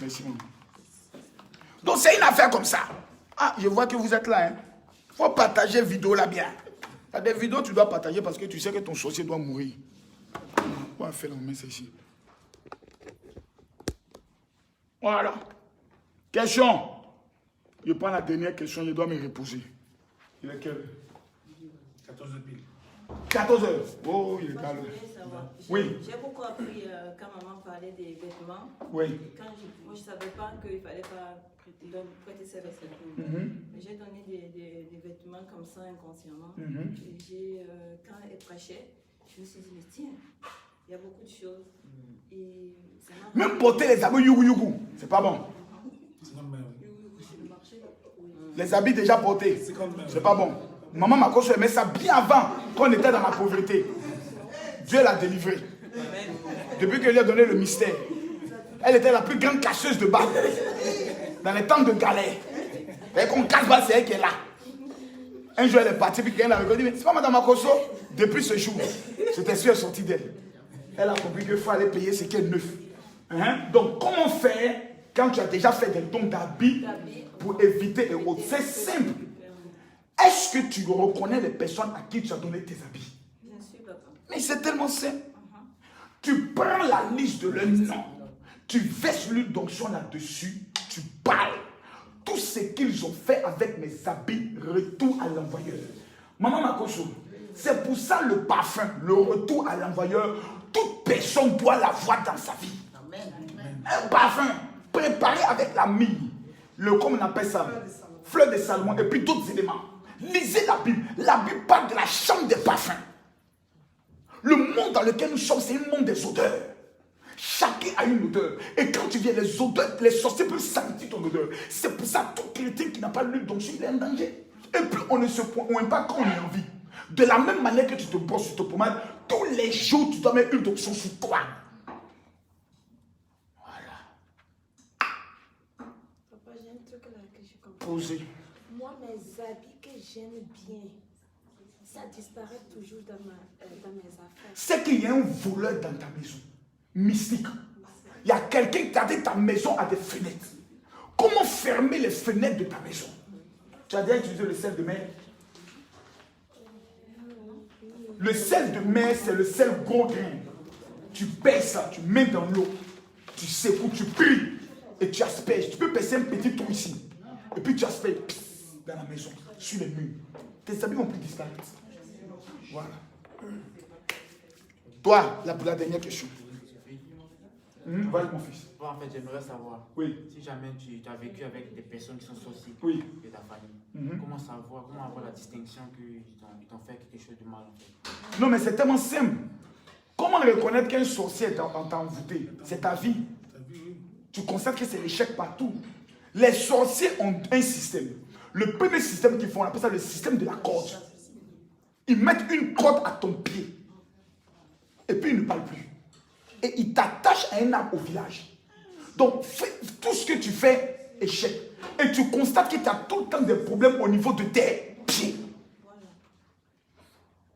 Merci, mon. Donc, c'est une affaire comme ça. Ah, je vois que vous êtes là. Il faut partager vidéo là bien. Il y a des vidéos que tu dois partager parce que tu sais que ton sorcier doit mourir. On va faire la main, c'est ici. Voilà. Question. Je prends la dernière question, je dois me reposer. Il est quelle heure? 14 000. 14 heures. Oh, il est Moi, pas je là. voulais savoir. Oui. J'ai beaucoup appris quand maman parlait des vêtements. Oui. Moi, je ne savais pas qu'il ne fallait pas prêter ses vêtements. J'ai donné des vêtements comme ça inconsciemment. Et quand elle prêchait, je me suis dit, mais tiens, il y a beaucoup de choses. Et ça m'a... Même porter les habits yougou, c'est pas bon. C'est comme même. Les habits déjà portés, c'est pas bon. Maman m'a conseillé, mais ça bien avant, quand on était dans la pauvreté. Dieu l'a délivrée. Depuis qu'elle lui a donné le mystère. Elle était la plus grande casseuse de balles. Dans les temps de galère. Et qu'on casse balle, c'est elle qui est là. Un jour, elle est partie, puis quelqu'un l'a regardé, mais c'est pas Madame Makoso. Depuis ce jour, cet esprit est sorti d'elle. Elle a compris qu'il fallait payer ce qui est neuf. Donc, comment faire quand tu as déjà fait des dons d'habits pour éviter les autres? C'est simple. Est-ce que tu reconnais les personnes à qui tu as donné tes habits? Bien sûr, papa. Mais c'est tellement simple. Tu prends la liste de leurs noms, tu verses l'huile d'onction là-dessus, tu parles. Tout ce qu'ils ont fait avec mes habits, retour à l'envoyeur. Maman Makoso, c'est pour ça le parfum, le retour à l'envoyeur, toute personne doit l'avoir dans sa vie. Un parfum préparé avec la mie, comment on appelle ça, fleur de Salomon, et puis d'autres éléments. Lisez la Bible. La Bible parle de la chambre des parfums. Le monde dans lequel nous sommes, c'est un monde des odeurs. Chacun a une odeur. Et quand tu viens, les odeurs, les sorciers peuvent sentir ton odeur. C'est pour ça que tout chrétien qui n'a pas l'huile d'onction, il est en danger. Et puis on ne se pointe pas quand on est en vie. De la même manière que tu te brosses, tu te pommades, tous les jours, tu dois mettre l'huile d'onction sur toi. Papa, j'ai un truc là que je comprends. Posez. Moi, mes habits que j'aime bien, ça disparaît toujours dans mes affaires. C'est qu'il y a un voleur dans ta maison. Mystique. Il y a quelqu'un qui a dit ta maison a des fenêtres. Comment fermer les fenêtres de ta maison? Tu as déjà utilisé le sel de mer? Le sel de mer, c'est le sel gros grain. Tu pèses ça, tu mets dans l'eau, tu secoues, tu pries et tu asperges. Tu peux percer un petit trou ici. Et puis tu asperges. dans la maison, sur les murs. Tes habits vont plus disparaître. Voilà. Toi, la dernière question. Voilà mon fils. Bon, en fait, j'aimerais savoir, oui. Si jamais tu as vécu avec des personnes qui sont sorcières de ta famille, comment savoir, comment avoir la distinction qu'ils t'ont fait quelque chose de mal en fait? Non, mais c'est tellement simple. Comment reconnaître qu'un sorcier t'a envoûté? C'est ta vie. Tu constates que c'est l'échec partout. Les sorciers ont un système. Le premier système qu'ils font, on appelle ça le système de la corde. Ils mettent une corde à ton pied. Et puis ils ne parlent plus. Et ils t'attachent à un arbre au village. Donc, tout ce que tu fais, échec. Et tu constates que tu as tout le temps des problèmes au niveau de tes pieds.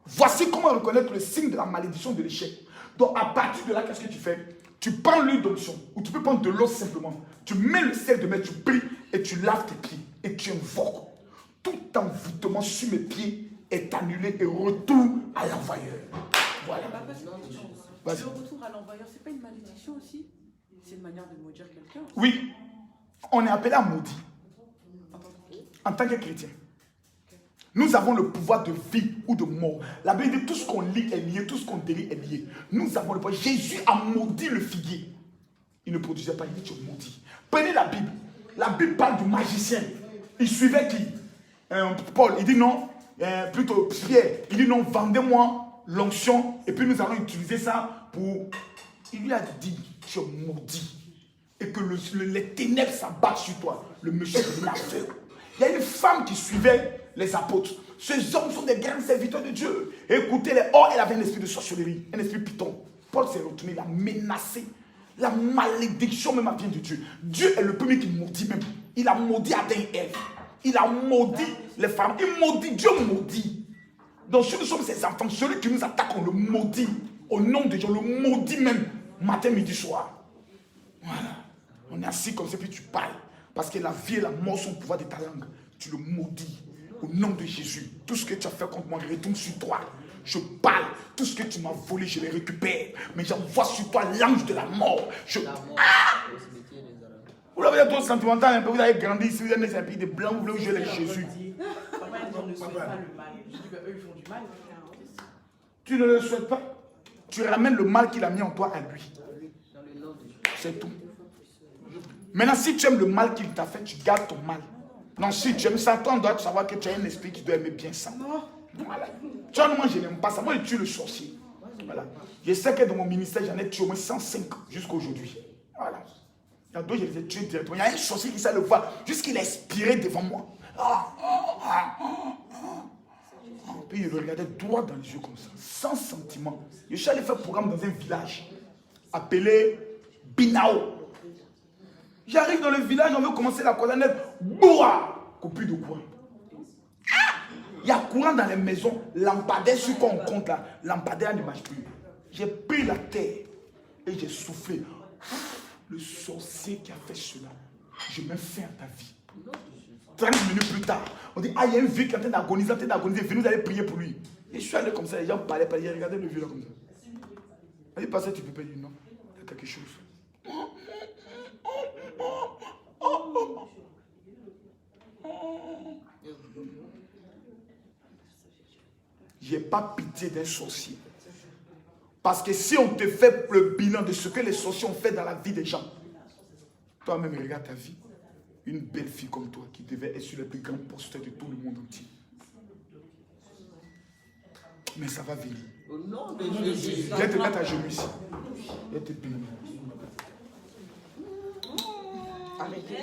Voici comment reconnaître le signe de la malédiction de l'échec. Donc, à partir de là, qu'est-ce que tu fais? Tu prends l'huile d'onction, ou tu peux prendre de l'eau simplement. Tu mets le sel de mer, tu pries et tu laves tes pieds. Et tu invoques. Tout envoûtement sur mes pieds est annulé et retourne à l'envoyeur. Voilà. Le retour à l'envoyeur, c'est pas une malédiction aussi? C'est une manière de maudire quelqu'un? Oui. On est appelé à maudire. En tant que chrétien. Nous avons le pouvoir de vie ou de mort. La Bible dit tout ce qu'on lit est lié, tout ce qu'on délit est lié. Nous avons le pouvoir. Jésus a maudit le figuier. Il ne produisait pas, il dit tu es maudit. Prenez la Bible. La Bible parle du magicien. Il suivait qui? Paul. Il dit non, plutôt Pierre. Il dit non, vendez-moi l'onction et puis nous allons utiliser ça pour... Il lui a dit, tu es maudit. Et que les ténèbres s'abattent sur toi. Le monsieur de l'affaire. Il y a une femme qui suivait les apôtres. Ces hommes sont des grands serviteurs de Dieu. Écoutez-les. Oh, elle avait un esprit de sorcellerie, un esprit python. Paul s'est retourné, il a menacé. La malédiction même vient de Dieu. Dieu est le premier qui maudit même. Il a maudit Adam et Ève. Il a maudit les femmes. Il maudit, Dieu maudit. Donc si nous sommes ses enfants, celui qui nous attaque, on le maudit. Au nom de Dieu, on le maudit même. Matin, midi, soir. Voilà. On est assis comme ça, puis tu parles. Parce que la vie et la mort sont au pouvoir de ta langue. Tu le maudis. Au nom de Jésus. Tout ce que tu as fait contre moi, je retourne sur toi. Je parle. Tout ce que tu m'as volé, je le récupère. Mais j'envoie sur toi l'ange de la mort. Vous l'avez trop sentimental un peu. Vous avez grandi ici, vous avez un pays de blanc, vous voulez jouer avec Jésus. Papa, on ne souhaite pas le mal. Je dis qu'eux, ils font du mal. Tu ne le souhaites pas. Tu ramènes le mal qu'il a mis en toi à lui. C'est tout. Maintenant, si tu aimes le mal qu'il t'a fait, tu gardes ton mal. Non, si tu aimes ça, toi, on doit savoir que tu as un esprit qui doit aimer bien ça. Voilà. Tu vois, moi, je n'aime pas ça. Moi, je tue le sorcier. Voilà. Je sais que dans mon ministère, j'en ai tué au moins 105 jusqu'à aujourd'hui. Voilà. Il y a d'autres, je les ai tués directement. Il y a un sorcier qui sait le voir, jusqu'il est expiré devant moi. Puis il le regardait droit dans les yeux comme ça, sans sentiment. Je suis allé faire un programme dans un village appelé Binao. J'arrive dans le village, on veut commencer la croisade. Boua! Coupure de courant. Il y a courant dans les maisons. Lampadaire, sur quoi on compte là. Lampadaire ne marche plus. J'ai pris la terre et j'ai soufflé. Le sorcier qui a fait cela, je mets fin à ta vie. 30 minutes plus tard, on dit, ah, il y a une vie qui est en train d'agoniser, venez, vous allez prier pour lui. Et je suis allé comme ça, les gens parlaient, j'ai regardé le vieux là comme ça. Il dit, pasteur, tu peux pas dire non, il y a quelque chose. J'ai pas pitié d'un sorcier. Parce que si on te fait le bilan de ce que les sorciers ont fait dans la vie des gens, toi-même regarde ta vie. Une belle fille comme toi qui devait être sur les plus grands postes de tout le monde entier. Mais ça va venir. Au nom de Jésus. Viens te mettre à genoux ici. Viens te bénir. Arrêtez.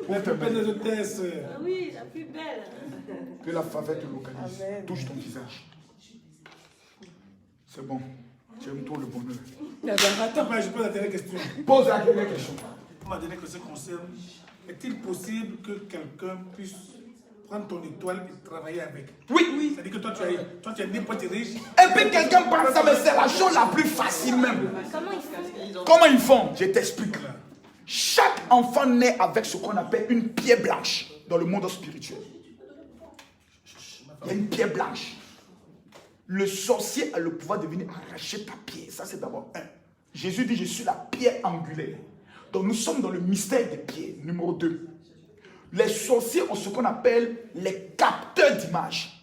Viens te mettre. Oui, la plus belle. Que la faveur te localise. Touche ton visage. C'est bon. Tu aimes trop le bonheur. Attends, je pose la dernière question. Pose la dernière question. Ma dernière question concerne, est-il possible que quelqu'un puisse prendre ton étoile et travailler avec? Oui. C'est-à-dire que toi tu es n'importe riche. Et puis quelqu'un pense ça, mais c'est la chose la plus facile même. Comment ils font? Je t'explique. Chaque enfant naît avec ce qu'on appelle une pierre blanche dans le monde spirituel. Il y a une pierre blanche. Le sorcier a le pouvoir de venir arracher ta pierre. Ça, c'est d'abord un. Jésus dit, je suis la pierre angulaire. Donc nous sommes dans le mystère des pieds, numéro 2. Les sorciers ont ce qu'on appelle les capteurs d'images.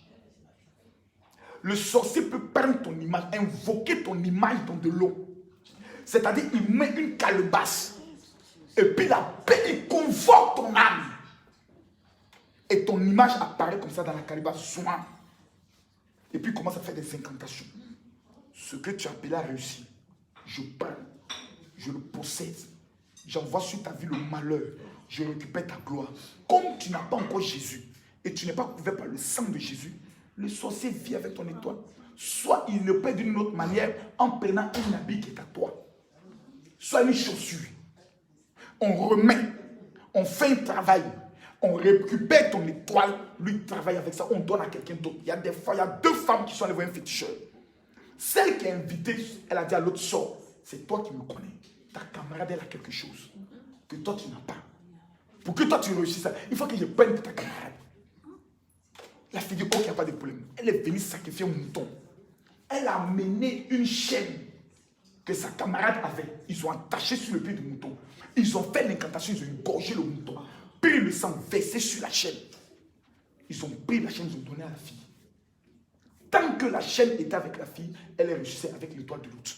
Le sorcier peut prendre ton image, invoquer ton image dans de l'eau. C'est-à-dire, il met une calebasse. Et puis la paix, il convoque ton âme. Et ton image apparaît comme ça dans la calebasse, soin. Et puis il commence à faire des incantations. Ce que tu appelles à réussir, je prends, je le possède. J'envoie sur ta vie le malheur. Je récupère ta gloire. Comme tu n'as pas encore Jésus et tu n'es pas couvert par le sang de Jésus, le sorcier vit avec ton étoile. Soit il le paie d'une autre manière en prenant un habit qui est à toi. Soit une chaussure. On remet, on fait un travail, on récupère ton étoile, lui travaille avec ça, on donne à quelqu'un d'autre. Il y a des fois, il y a 2 femmes qui sont allées voir un féticheur. Celle qui est invitée, elle a dit à l'autre, sort, c'est toi qui me connais. Ta camarade, elle a quelque chose que toi tu n'as pas. Pour que toi tu réussisses, il faut que je prenne ta camarade. La fille dit, ok, il n'y a pas de problème. Elle est venue sacrifier un mouton. Elle a amené une chaîne que sa camarade avait. Ils ont attaché sur le pied du mouton. Ils ont fait l'incantation, ils ont égorgé le mouton. Pris le sang, versé sur la chaîne. Ils ont pris la chaîne, ils ont donné à la fille. Tant que la chaîne était avec la fille, elle réussissait avec l'étoile de l'autre.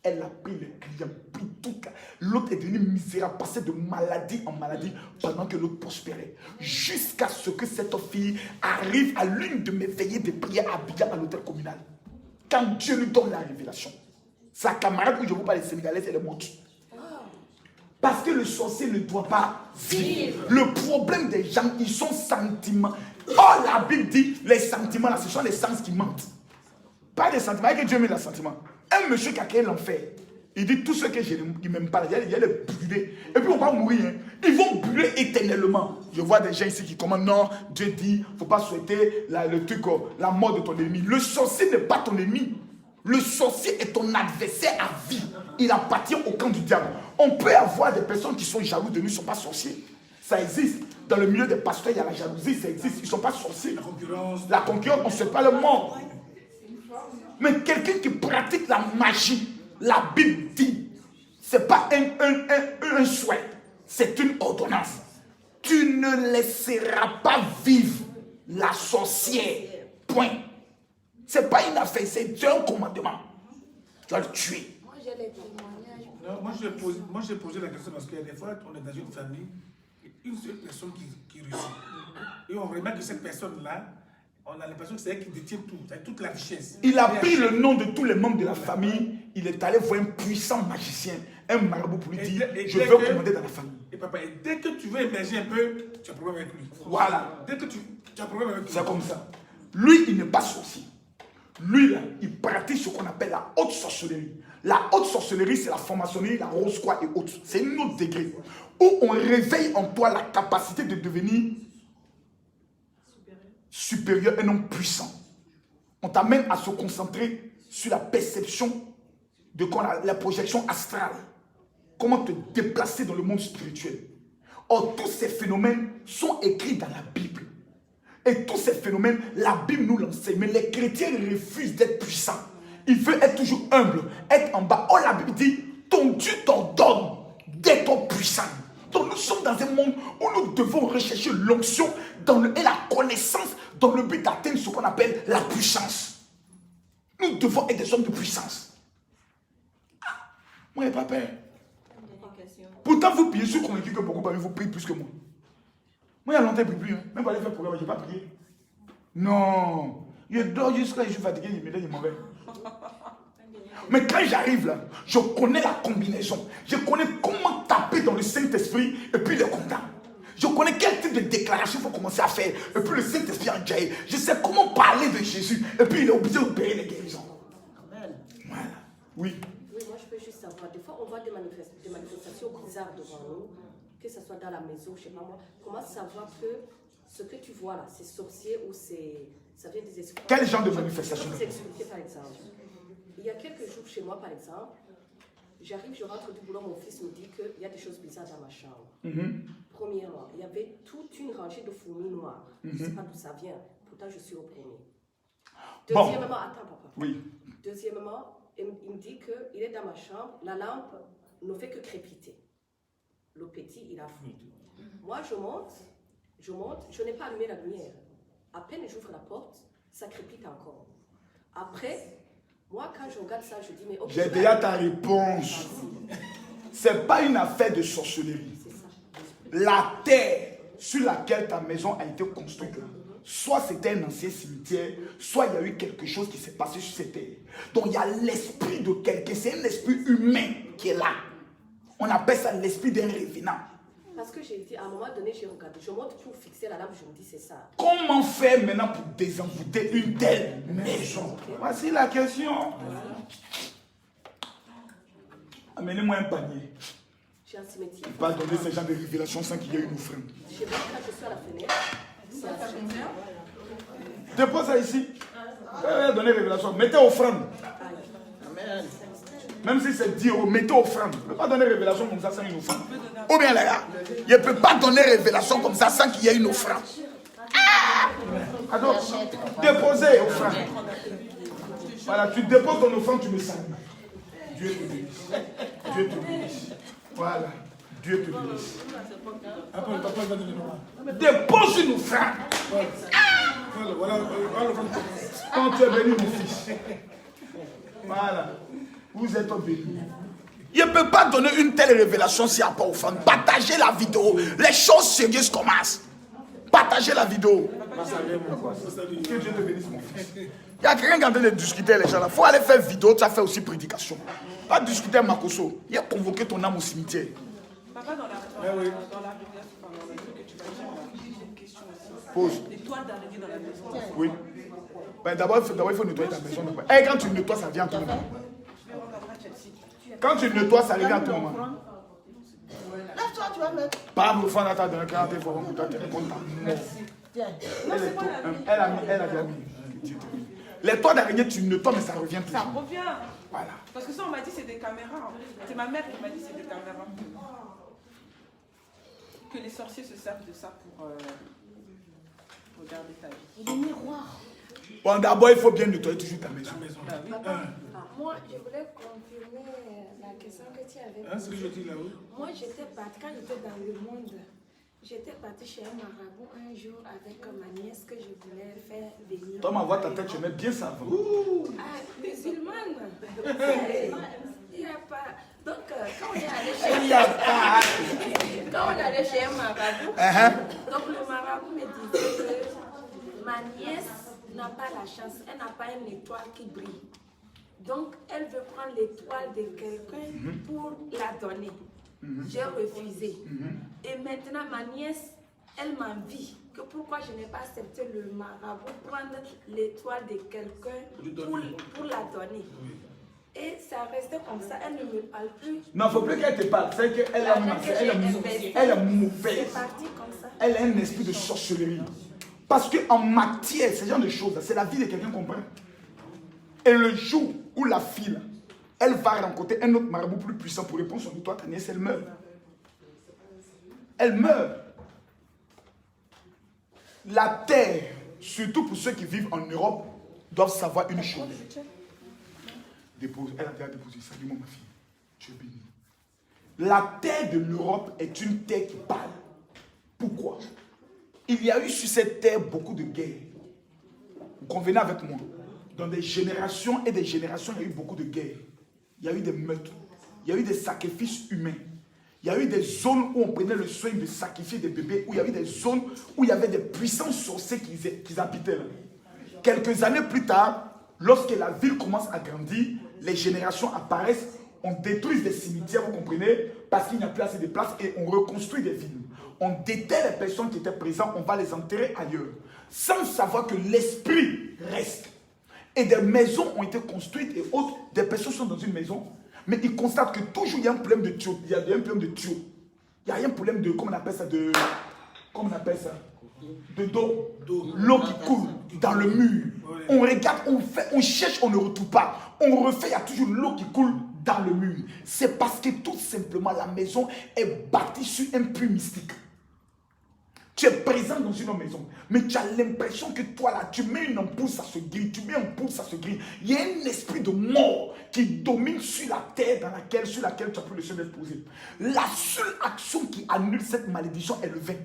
Elle a pris le client, pris tout. L'autre est devenu misérable, passé de maladie en maladie pendant que l'autre prospérait. Jusqu'à ce que cette fille arrive à l'une de mes veillées de prière à Abidjan, à l'hôtel communal. Quand Dieu lui donne la révélation, sa camarade, où je vous parle des Sénégalaises, elle est morte. Parce que le sorcier ne doit pas vivre. Le problème des gens, ils sont sentiments. Oh, la Bible dit, les sentiments, là, ce sont les sens qui mentent. Pas des sentiments, et que Dieu met les sentiments. Un monsieur qui a créé l'enfer, il dit tout ce que je ne m'aime pas, il y a les brûler. Et puis on va mourir. Hein. Ils vont brûler éternellement. Je vois des gens ici qui commandent, non, Dieu dit, il ne faut pas souhaiter le truc, la mort de ton ennemi. Le sorcier n'est pas ton ennemi. Le sorcier est ton adversaire à vie. Il appartient au camp du diable. On peut avoir des personnes qui sont jalouses de nous, ils ne sont pas sorciers. Ça existe. Dans le milieu des pasteurs, il y a la jalousie, ça existe. Ils ne sont pas sorciers. La concurrence, on ne sait pas le mort. Mais quelqu'un qui pratique la magie, la Bible dit, ce n'est pas un souhait, c'est une ordonnance. Tu ne laisseras pas vivre la sorcière. Point. Ce n'est pas une affaire, c'est un commandement. Tu vas le tuer. Moi, j'ai les témoignages. Non, moi, j'ai posé la question parce que des fois, on est dans une famille, une seule personne qui réussit. Et on remarque que cette personne-là, on a l'impression que c'est elle qui détient tout, toute la richesse. Il a pris le nom de tous les membres de la famille, il est allé voir un puissant magicien, un marabout pour lui dire, je veux commander dans la famille. Et papa, et dès que tu veux émerger un peu, tu as problème avec lui. Voilà. Dès que tu as problème avec lui. C'est comme ça. Lui, il n'est pas sorcier. Lui, là, il pratique ce qu'on appelle la haute sorcellerie. La haute sorcellerie, c'est la franc-maçonnerie, la rose-croix et autres. C'est un autre degré. Où on réveille en toi la capacité de devenir supérieur et non puissant. On t'amène à se concentrer sur la perception de la projection astrale. Comment te déplacer dans le monde spirituel. Or, tous ces phénomènes sont écrits dans la Bible. Et tous ces phénomènes, la Bible nous l'enseigne. Mais les chrétiens refusent d'être puissants. Ils veulent être toujours humbles, être en bas. Oh, la Bible dit, ton Dieu t'ordonne d'être puissant. Donc nous sommes dans un monde où nous devons rechercher l'onction et la connaissance dans le but d'atteindre ce qu'on appelle la puissance. Nous devons être des hommes de puissance. Ah, moi, je n'ai pas peur. Pourtant, vous priez, je suis convaincu que beaucoup parmi vous prient plus que moi. Moi, il y a longtemps, je ne prie plus. Hein. Même pour aller faire programme, je n'ai pas prié. Non. Je dors jusqu'à je suis fatigué, je m'en vais. Mais quand j'arrive là, je connais la combinaison. Je connais comment taper dans le Saint-Esprit et puis le content. Je connais quel type de déclaration il faut commencer à faire. Et puis le Saint-Esprit en jaillit. Je sais comment parler de Jésus. Et puis il est obligé d'opérer les guérisons. Amen. Voilà. Oui. Oui, moi je peux juste savoir. Des fois, on voit des manifestations bizarres devant nous, que ce soit dans la maison, je ne sais pas moi. Comment savoir que ce que tu vois là, c'est sorcier ou ça vient des esprits? Quel genre de manifestation? Je vais vous expliquer par exemple. Il y a quelques jours chez moi, par exemple, j'arrive, je rentre du boulot, mon fils me dit qu'il y a des choses bizarres dans ma chambre. Premièrement, il y avait toute une rangée de fourmis noires. Je ne sais pas d'où ça vient, pourtant je suis au premier. Deuxièmement, attends papa. Oui. Deuxièmement, il me dit qu'il est dans ma chambre, la lampe ne fait que crépiter. Le petit, il a fui. Moi, je monte, je n'ai pas allumé la lumière. À peine j'ouvre la porte, ça crépite encore. Après, moi, quand je regarde ça, je dis, mais ok. J'ai déjà ta réponse. C'est pas une affaire de sorcellerie. La terre sur laquelle ta maison a été construite, soit c'était un ancien cimetière, soit il y a eu quelque chose qui s'est passé sur cette terre. Donc il y a l'esprit de quelqu'un, c'est un esprit humain qui est là. On appelle ça l'esprit d'un revenant. Parce que j'ai dit, à un moment donné, j'ai regardé, je monte pour fixer la lampe, je me dis, c'est ça. Comment faire maintenant pour désenvoûter une telle maison? Voici la question. Amenez-moi un panier. J'ai un cimetière. Il ne faut pas donner ce genre de révélation sans qu'il y ait une offrande. Je sais pas, quand je suis à la fenêtre, c'est la fenêtre. Dépose ça ici. Donnez révélation. Mettez offrande. Amen. Même si c'est 10 euros, mettez offrande. Je ne peux pas donner révélation comme ça sans une offrande. Ou bien les gars, je ne peux pas donner révélation comme ça sans qu'il y ait une offrande. Alors, déposez offrande. Voilà, tu déposes ton offrande, tu me salues. Dieu te bénisse. Dieu te bénisse. Voilà. Dieu te bénisse. Après, le papa va donner le nom. Dépose une offrande. Voilà, Quand tu es béni, mon fils. Voilà. Vous êtes bénis. Je ne peux pas donner une telle révélation s'il n'y a pas offrande. Partagez la vidéo. Les choses sérieuses commencent. Partagez la vidéo. Que Dieu te bénisse, mon fils. Il y a quelqu'un qui est en train de discuter les gens là. Il faut aller faire vidéo, tu as fait aussi prédication. Pas discuter à Makoso. Il a convoqué ton âme au cimetière. Papa, dans la rivière, pendant le truc que tu vas dire, j'ai une question aussi. Pose. Les toiles d'araignée dans la maison. Oui. Ben, d'abord, il faut nettoyer ta maison. Et quand tu nettoies, ça vient à tout moment. Quand tu nettoies, ça revient à tout moment. Lève-toi, tu vas mettre. Pas me faire dans ta 40 euros pour toi, tu es content. Elle a déjà mis. Les toits d'araignée, tu nettoies, mais ça revient toujours. Ça revient. Voilà. Parce que ça, on m'a dit c'est des caméras. C'est ma mère qui m'a dit c'est des caméras. Que les sorciers se servent de ça pour regarder ta vie. Le miroir. Bon, d'abord, il faut bien nettoyer toujours ta maison. Moi, je voulais confirmer la question que tu avais Hein, ce que je dis là-haut. Moi, j'étais partie, quand j'étais dans le monde, j'étais partie chez un marabout un jour avec ma nièce que je voulais faire venir. Toi, ma voix, ta tête, je mets bien ça avant. Ah, musulmane. Il n'y a pas. Donc, quand on est allé chez quand on est allé chez un marabout, donc le marabout me disait que ma nièce n'a pas la chance, elle n'a pas une étoile qui brille. Donc, elle veut prendre l'étoile de quelqu'un pour la donner. J'ai refusé. Et maintenant, ma nièce, elle m'envie que pourquoi je n'ai pas accepté le marabout prendre l'étoile de quelqu'un pour la donner. Et ça restait comme ça, elle ne me parle plus. Non, il ne faut plus qu'elle te parle. C'est qu'elle est mauvaise. C'est parti comme ça. Elle a un esprit de sorcellerie. Parce qu'en matière, ce genre de choses, c'est la vie de quelqu'un qu'on prend. Et le jour où la fille, elle va rencontrer un autre marabout plus puissant pour répondre sur toi, ta nièce, elle meurt. Elle meurt. La terre, surtout pour ceux qui vivent en Europe, doivent savoir une chose. Dépose, elle a déjà déposé ça. Dis-moi, ma fille, tu es bénie. La terre de l'Europe est une terre qui parle. Pourquoi? Il y a eu sur cette terre beaucoup de guerres. Vous convenez avec moi? Dans des générations et des générations, il y a eu beaucoup de guerres. Il y a eu des meurtres. Il y a eu des sacrifices humains. Il y a eu des zones où on prenait le soin de sacrifier des bébés, où il y avait des zones où il y avait des puissants sorciers qui habitaient là. Quelques années plus tard, lorsque la ville commence à grandir, les générations apparaissent, on détruit des cimetières, vous comprenez, parce qu'il n'y a plus assez de place et on reconstruit des villes. On déterre les personnes qui étaient présentes, on va les enterrer ailleurs, sans savoir que l'esprit reste. Et des maisons ont été construites et autres, des personnes sont dans une maison, mais ils constatent que toujours il y a un problème de tuyau. Il y a un problème de tuyau. Il y a un problème de, comment on appelle ça, de d'eau. L'eau qui coule dans le mur. On regarde, on fait, on cherche, on ne retrouve pas. On refait, il y a toujours l'eau qui coule dans le mur. C'est parce que tout simplement la maison est bâtie sur un puits mystique. Tu es présent dans une maison, mais tu as l'impression que toi là, tu mets une ampoule, ça se grille, tu mets une ampoule, ça se grille. Il y a un esprit de mort qui domine sur la terre sur laquelle tu as pu le ciel poser. La seule action qui annule cette malédiction est le vin.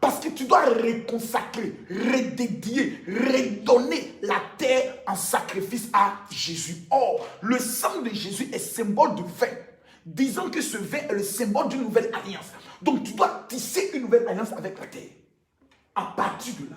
Parce que tu dois reconsacrer, redédier, redonner la terre en sacrifice à Jésus. Or, le sang de Jésus est symbole de vin. Disons que ce vin est le symbole d'une nouvelle alliance. Donc, tu dois tisser une nouvelle alliance avec la terre. À partir de là,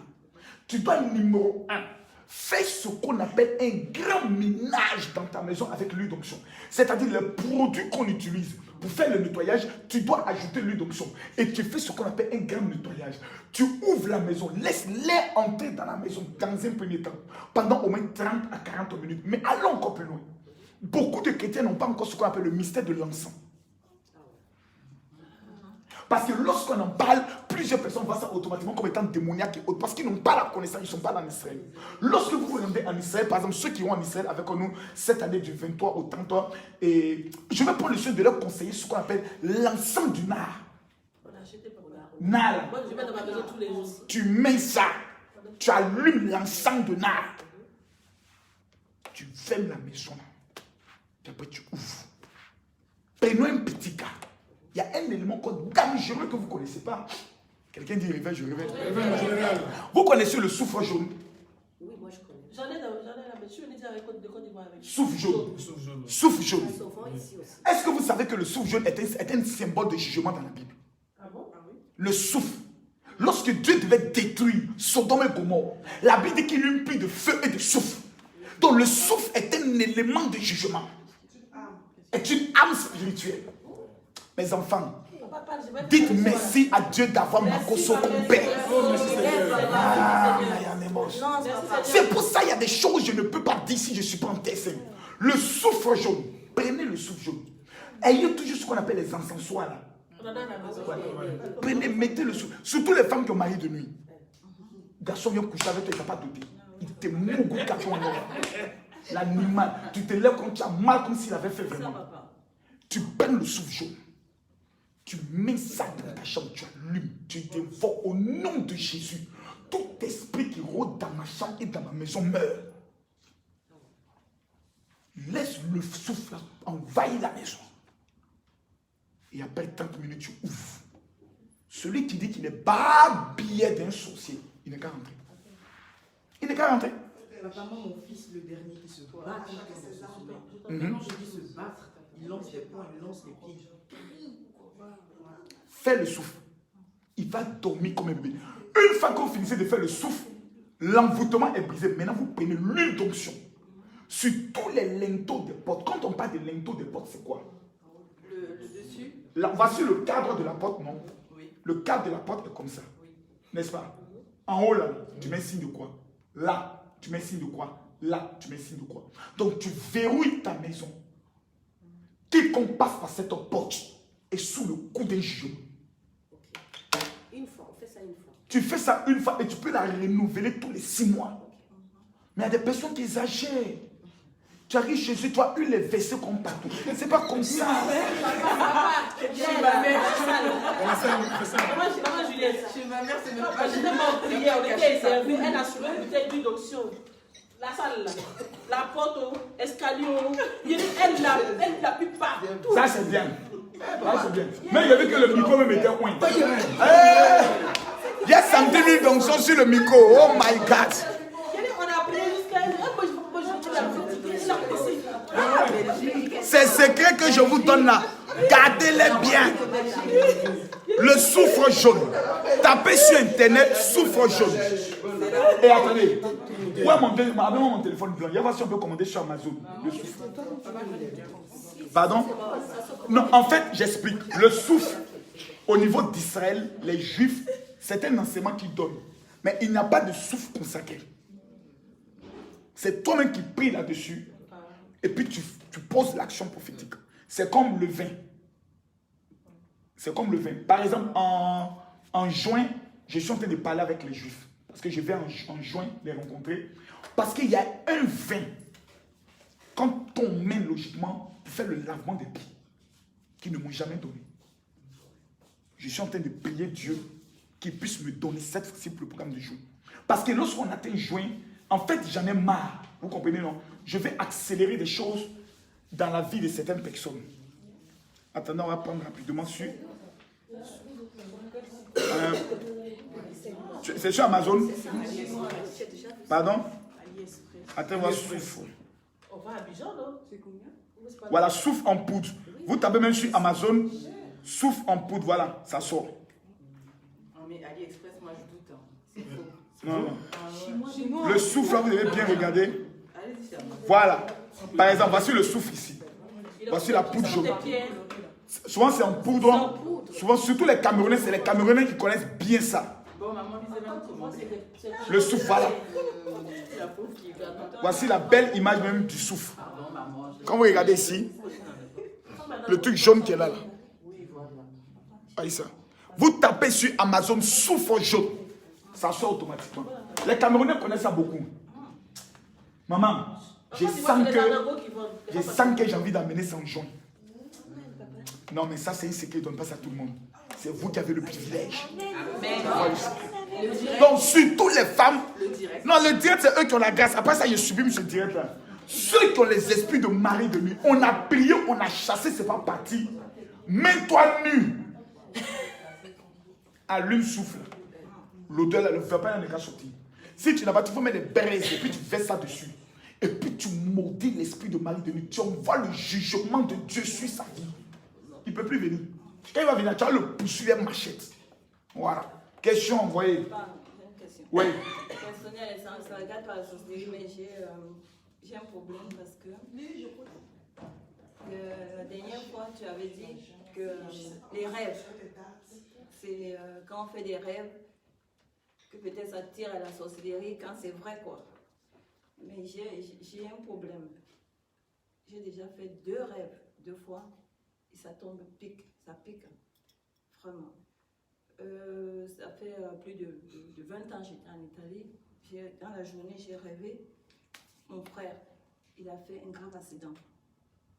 tu dois, numéro 1, faire ce qu'on appelle un grand ménage dans ta maison avec l'huile d'onction. C'est-à-dire les produits qu'on utilise pour faire le nettoyage, tu dois ajouter l'huile d'onction. Et tu fais ce qu'on appelle un grand nettoyage. Tu ouvres la maison, laisse l'air entrer dans la maison dans un premier temps, pendant au moins 30 à 40 minutes. Mais allons encore plus loin. Beaucoup de chrétiens n'ont pas encore ce qu'on appelle le mystère de l'encens. Parce que lorsqu'on en parle, plusieurs personnes voient ça automatiquement comme étant démoniaque et autres. Parce qu'ils n'ont pas la connaissance, ils ne sont pas en Israël. Lorsque vous vous rendez en Israël, par exemple, ceux qui vont en Israël avec nous cette année du 23 au 30, et je vais prendre le soin de leur conseiller ce qu'on appelle l'encens du nard. Nard. Moi, je mets dans ma maison tous les jours. Tu mets ça, tu allumes l'encens de nard. Tu fermes la maison. Et après, tu ouvres. Prenons un petit cas. Il y a un élément dangereux que vous ne connaissez pas. Quelqu'un dit réveil, je réveille. Vous connaissez le soufre jaune? Oui, moi je connais. J'en ai là, mais je suis venu dire avec de Côte d'Ivoire avec. Soufre jaune. Soufre jaune. Ici aussi. Est-ce que vous savez que le soufre jaune est un symbole de jugement dans la Bible? Ah bon? Ah oui. Le soufre. Lorsque Dieu devait détruire Sodome et Gomorrhe, la Bible dit qu'il eut pris de feu et de soufre. Donc le soufre est un élément de jugement. Est une âme spirituelle. Mes enfants, dites merci à Dieu d'avoir Makoso comme père. C'est pour ça qu'il y a des choses que je ne peux pas dire si je ne suis pas en TSM. Le soufre jaune, prenez le soufre jaune. Ayez toujours ce qu'on appelle les encensoirs là. Prenez, mettez le soufre. Surtout les femmes qui ont marié de nuit. Garçon vient coucher avec toi, il ne t'a pas doté. Il te mougue carton en or. L'animal, tu te lèves quand tu as mal comme s'il avait fait vraiment. Tu prends le soufre jaune. Tu mets ça dans ta chambre, tu allumes, tu dévores au nom de Jésus. Tout esprit qui rôde dans ma chambre et dans ma maison meurt. Laisse le souffle envahir la maison. Et après 30 minutes, tu ouvres. Celui qui dit qu'il n'est pas billet d'un sorcier, il n'est qu'à rentrer. Il n'est qu'à rentrer. Notamment mon fils, le dernier, qui se bat. Quand je dis se battre, il lance les poings, il lance les pieds. Fais le souffle. Il va dormir comme un bébé. Une fois que vous finissez de faire le souffle, l'envoûtement est brisé. Maintenant, vous prenez l'huile d'onction sur tous les linteaux des portes. Quand on parle de linteaux des portes, c'est quoi? Le dessus. Là, voici le cadre de la porte, non? Oui. Le cadre de la porte est comme ça. Oui. N'est-ce pas? En haut, là, tu mets signe de quoi? Là, tu mets signe de quoi? Là, tu mets signe de quoi? Donc, tu verrouilles ta maison. Quiconque passe par cette porte est sous le coup d'un jugement. Une fois, on fait ça une fois. Tu fais ça une fois et tu peux la renouveler tous les 6 mois. Mais il y a des personnes qui exagèrent. Tu arrives chez eux, tu as eu les WC comme partout. C'est pas comme ça. Chez ma mère, Moi, Juliette, chez ma mère, c'est même quand pas. j'étais en prière, on était servi, elle a soulevé une bouteille d'huile d'onction. La salle, là, la porte, escalier, elle l'a pu partout. Ça, c'est bien. Ça, c'est bien. Mais il y avait que le micro même était loin. Il y a senti l'huile d'onction sur le micro. Oh my God. On a pris jusqu'à elle. Moi, je Ces secrets que je vous donne là, gardez-les bien. Le soufre jaune. Tapez sur internet soufre jaune. Et attendez. Ouais, mon téléphone blanc. Il y a voir si on peut commander sur Amazon. Le soufre. Pardon? Non, en fait, j'explique. Le soufre, au niveau d'Israël, les Juifs, c'est un enseignement qu'ils donnent. Mais il n'y a pas de soufre consacré. C'est toi-même qui pries là-dessus. Et puis tu poses l'action prophétique. C'est comme le vin. C'est comme le vin. Par exemple, en juin, je suis en train de parler avec les Juifs. Parce que je vais en juin les rencontrer. Parce qu'il y a un vin. Quand on met logiquement pour faire le lavement des pieds, qu'ils ne m'ont jamais donné. Je suis en train de prier Dieu qu'il puisse me donner cette fois-ci pour le programme de juin. Parce que lorsqu'on atteint juin, en fait, j'en ai marre. Vous comprenez, non? Je vais accélérer des choses dans la vie de certaines personnes. Attendez, on va prendre rapidement sur... c'est sur Amazon? Pardon? Attends, on va souffle. On va à Abidjan, non? C'est combien? Voilà, souffle en poudre. Vous tapez même sur Amazon, souffle en poudre, voilà, ça sort. Non, mais AliExpress, moi je doute. Hein. C'est faux. Non, non. Le souffle, là, vous devez bien regarder. Voilà. Par exemple, voici le souffle ici. Voici la poudre jaune. Souvent, c'est en poudre. Souvent, surtout les Camerounais, c'est les Camerounais qui connaissent bien ça. Bon, maman disait même comment c'est. Le souffle, voilà. Voici la belle image même du souffle. Quand vous regardez ici, le truc jaune qui est là. Voyez ça. Vous tapez sur Amazon souffle jaune. Ça sort automatiquement. Les Camerounais connaissent ça beaucoup. Maman, je sens que j'ai envie d'amener ça en juin. Non, mais ça, c'est un secret, ne donne pas ça à tout le monde. C'est vous qui avez le privilège. Donc, surtout les femmes. Non, le direct, c'est eux qui ont la grâce. Après ça, je sublime ce direct là. Ceux qui ont les esprits de mari de nuit, on a prié, on a chassé, c'est pas parti. Mets-toi nu. Allume, souffle. L'odeur là, ne fait pas un cas sortir. Si tu n'as pas, tu faut mettre des braises et puis tu fais ça dessus. Et puis tu maudis l'esprit de mari de nuit. Tu envoies le jugement de Dieu sur sa vie. Il ne peut plus venir. Quand il va venir, tu vas le poursuivre avec machette. Voilà. Question envoyée. J'ai une question. Oui. Personnel, ça regarde pas la sorcellerie, mais j'ai un problème parce que la dernière fois, tu avais dit que les rêves, c'est quand on fait des rêves, que peut-être ça tire à la sorcellerie quand c'est vrai, quoi. Mais j'ai un problème. J'ai déjà fait 2 rêves, 2 fois, et ça tombe, ça pique, vraiment. Ça fait plus de 20 ans que j'étais en Italie. Dans la journée, j'ai rêvé, mon frère, il a fait un grave accident.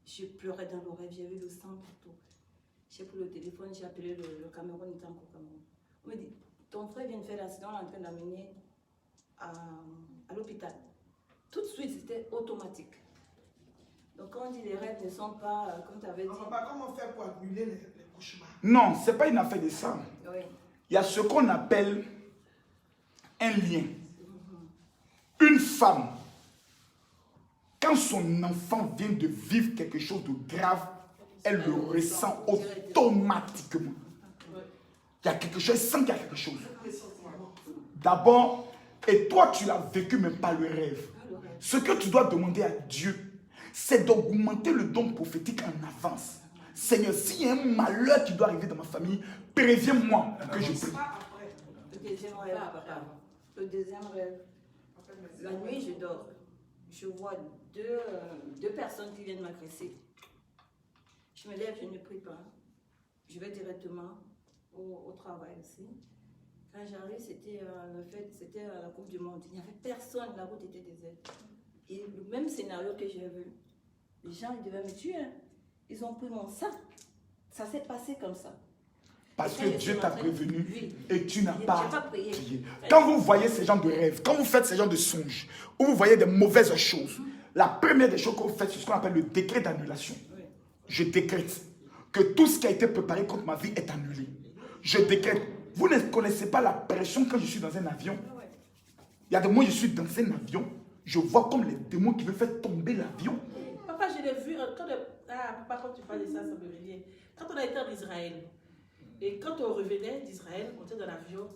Je pleurais dans le rêve, j'ai vu le sang partout. J'ai pris le téléphone, j'ai appelé le Cameroun, il était encore au Cameroun. On me dit, ton frère vient de faire l'accident, on est en train d'amener à l'hôpital. Tout de suite, c'était automatique. Donc quand on dit les rêves ne sont pas, comme tu avais dit... Comment faire pour annuler les cauchemars? Non, ce n'est pas une affaire de ça. Oui. Il y a ce qu'on appelle un lien. Une femme, quand son enfant vient de vivre quelque chose de grave, elle le ressent automatiquement. Il y a quelque chose, elle sent qu'il y a quelque chose. D'abord, et toi tu l'as vécu mais pas le rêve. Ce que tu dois demander à Dieu, c'est d'augmenter le don prophétique en avance. Seigneur, s'il y a un malheur qui doit arriver dans ma famille, préviens-moi que je prie. Le deuxième rêve, la nuit je dors, je vois deux personnes qui viennent m'agresser. Je me lève, je ne prie pas. Je vais directement au travail aussi. Quand j'arrive, c'était la Coupe du Monde. Il n'y avait personne, la route était déserte. Et le même scénario que j'ai vu, les gens ils devaient me tuer. Ils ont pris mon sac. Ça s'est passé comme ça. Parce que Dieu t'a prévenu et tu n'as pas prié. Quand vous voyez ces gens de rêves, quand vous faites ces gens de songes, ou vous voyez des mauvaises choses, la première des choses que vous faites, c'est ce qu'on appelle le décret d'annulation. Oui. Je décrète que tout ce qui a été préparé contre ma vie est annulé. Je décrète. Vous ne connaissez pas la pression quand je suis dans un avion. Il y a des moments où je suis dans un avion, je vois comme les démons qui veulent faire tomber l'avion. Papa, je l'ai vu. Papa, quand tu parles de ça, ça me revient. Quand on a été en Israël, et quand on revenait d'Israël, on était dans l'avion,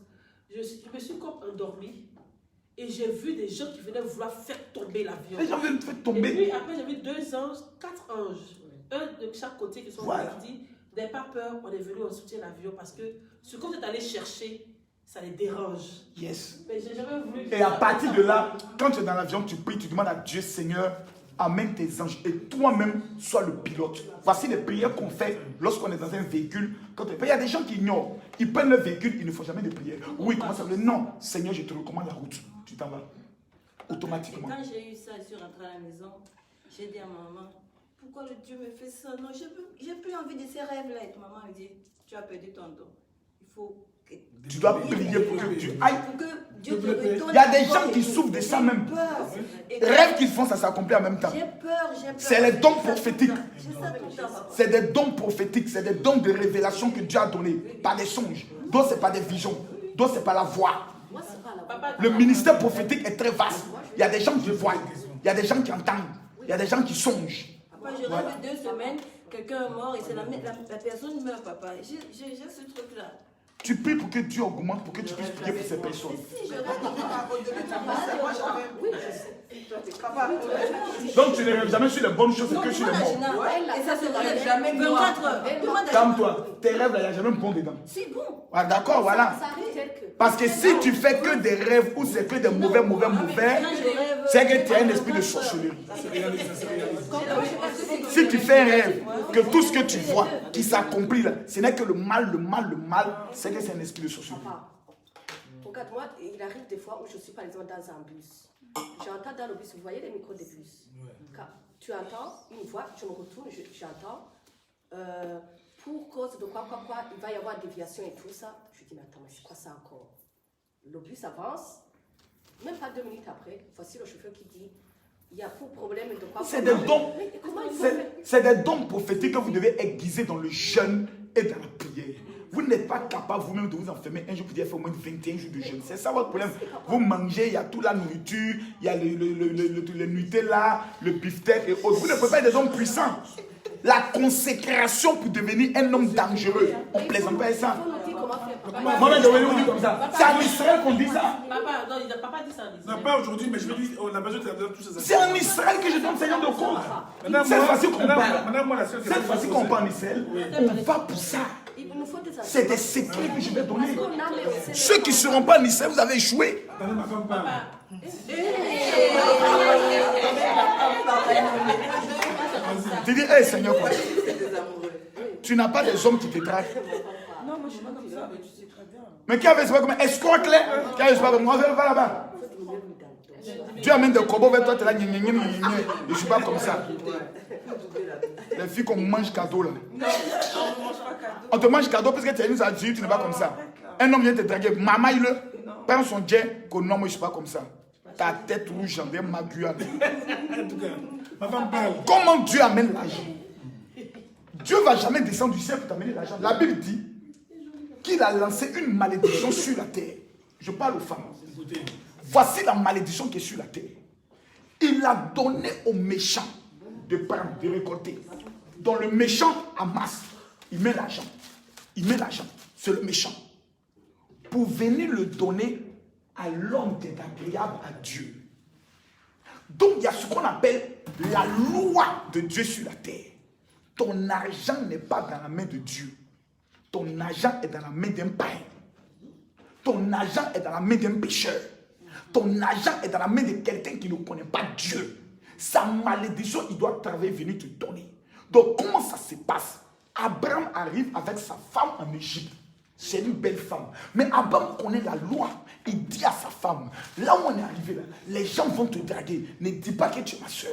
je me suis comme endormie et j'ai vu des gens qui venaient vouloir faire tomber l'avion. Les gens veulent faire tomber. Et puis après, j'ai vu 2 anges, 4 anges, un de chaque côté qui sont venus dire, n'ayez pas peur, on est venu, on soutient l'avion parce que ce qu'on est allé chercher, ça les dérange. Yes. Mais j'ai jamais voulu. Et à partir de là, quand tu es dans l'avion, tu pries, tu demandes à Dieu, Seigneur, amène tes anges et toi-même sois le pilote. Voici les prières qu'on fait lorsqu'on est dans un véhicule. Il y a des gens qui ignorent. Ils prennent le véhicule, il ne faut jamais de prière. Oui, comment ça veut dire? Non, Seigneur, je te recommande la route. Tu t'en vas. Automatiquement. Et quand j'ai eu ça, je suis rentrée à la maison, j'ai dit à ma maman, pourquoi le Dieu me fait ça? Non, j'ai plus envie de ces rêves-là. Et maman me dit, tu as perdu ton don. Il faut Tu dois prier pour que Dieu aille. Pour que Dieu te retourne. Il y a des gens qui souffrent de ça même. Rêves qu'ils font, ça s'accomplit en même temps. J'ai peur. C'est les dons prophétiques. J'ai ça tout le temps, papa. C'est des dons prophétiques, c'est des dons de révélation que Dieu a donnés. Pas des songes. D'autres, ce n'est pas des visions. D'autres, ce n'est pas la voix. Moi, c'est pas la voix. Le ministère prophétique est très vaste. Il y a des gens qui voient. Il y a des gens qui entendent. Il y a des gens qui songent. Papa, je rêve 2 semaines, quelqu'un est mort et c'est la personne meurt, papa. J'ai ce truc-là. Tu pries pour que Dieu augmente, pour que tu puisses prier pour ces personnes. Si je rêve, Donc tu ne rêves jamais sur les bonnes choses, c'est que sur les morts. et ça se rêve jamais 24 heures. Calme-toi, tes rêves là, il n'y a jamais un bon dedans. C'est bon. Ah, d'accord, voilà. Ça arrive tel que. Parce que si tu fais que des rêves ou c'est que des mauvais, c'est que tu as un esprit de sorcellerie. Si tu fais un rêve, que tout ce que tu vois qui s'accomplit là, ce n'est que le mal, c'est que c'est un esprit de sorcellerie. Papa, regarde-moi, il arrive des fois où je suis par exemple dans un bus. J'entends dans le bus, vous voyez les micros des bus. Quand tu entends une voix, je me retourne, j'entends. Pour cause de quoi, il va y avoir déviation et tout ça. Je dis, mais attends, mais c'est quoi ça encore? Le bus avance, même pas 2 minutes après, voici le chauffeur qui dit, il y a pour problème de quoi. C'est des dons. Mais comment il faut faire? C'est des dons prophétiques que vous devez aiguiser dans le jeûne et dans la prière. Vous n'êtes pas capable vous-même de vous enfermer un jour pour dire faire au moins 21 jours de jeûne. C'est ça votre problème. Vous mangez, il y a toute la nourriture, il y a le Nutella, le beefsteak et autres. Vous ne pouvez pas être des hommes puissants. La consécration pour devenir un homme dangereux. On ne plaisante pas avec ça. Moi-même, je vais vous dire comme ça. C'est en Israël qu'on dit ça. Papa, non, papa dit ça en Israël. Non, pas aujourd'hui, mais je me dis, on a besoin de tous ces C'est en Israël que je donne Seigneur de compte. Cette fois-ci qu'on parle. Cette fois-ci qu'on parle en Israël, on va pour ça. C'est des secrets que je vais donner. Ceux qui ne seront pas en Israël, vous avez échoué. Tu dis, hé Seigneur, tu n'as pas des hommes qui te draguent. Non, moi je suis pas comme ça, mais tu sais très bien. Mais qui avait, c'est pas comme escroc là. Qui avait, c'est pas comme moi, va là-bas. Dieu amène des corbeaux vers toi, tu es là, je ne suis pas comme ça. Les filles qu'on mange cadeau là. Non, on ne mange pas cadeau. On te mange cadeau parce que tu es une adulte, tu n'es pas comme ça. Un homme vient te draguer, maman il le prend son jet, que non, moi je ne suis pas comme ça. Ta tête rouge, j'en ai ma gueule. Comment Dieu amène l'argent? Dieu ne va jamais descendre du ciel pour t'amener l'argent. La Bible dit qu'il a lancé une malédiction sur la terre. Je parle aux femmes. Voici la malédiction qui est sur la terre. Il a donné aux méchants de prendre, de récolter. Donc le méchant amasse. Il met l'argent. Il met l'argent. C'est le méchant. Pour venir le donner à l'homme qui est agréable à Dieu. Donc il y a ce qu'on appelle la loi de Dieu sur la terre. Ton argent n'est pas dans la main de Dieu. Ton argent est dans la main d'un païen. Ton argent est dans la main d'un pécheur. Ton argent est dans la main de quelqu'un qui ne connaît pas Dieu. Sa malédiction, il doit travailler, venir te donner. Donc comment ça se passe? Abraham arrive avec sa femme en Égypte. C'est une belle femme. Mais Abraham connaît la loi. Il dit à sa femme, là où on est arrivé, là, les gens vont te draguer. Ne dis pas que tu es ma soeur.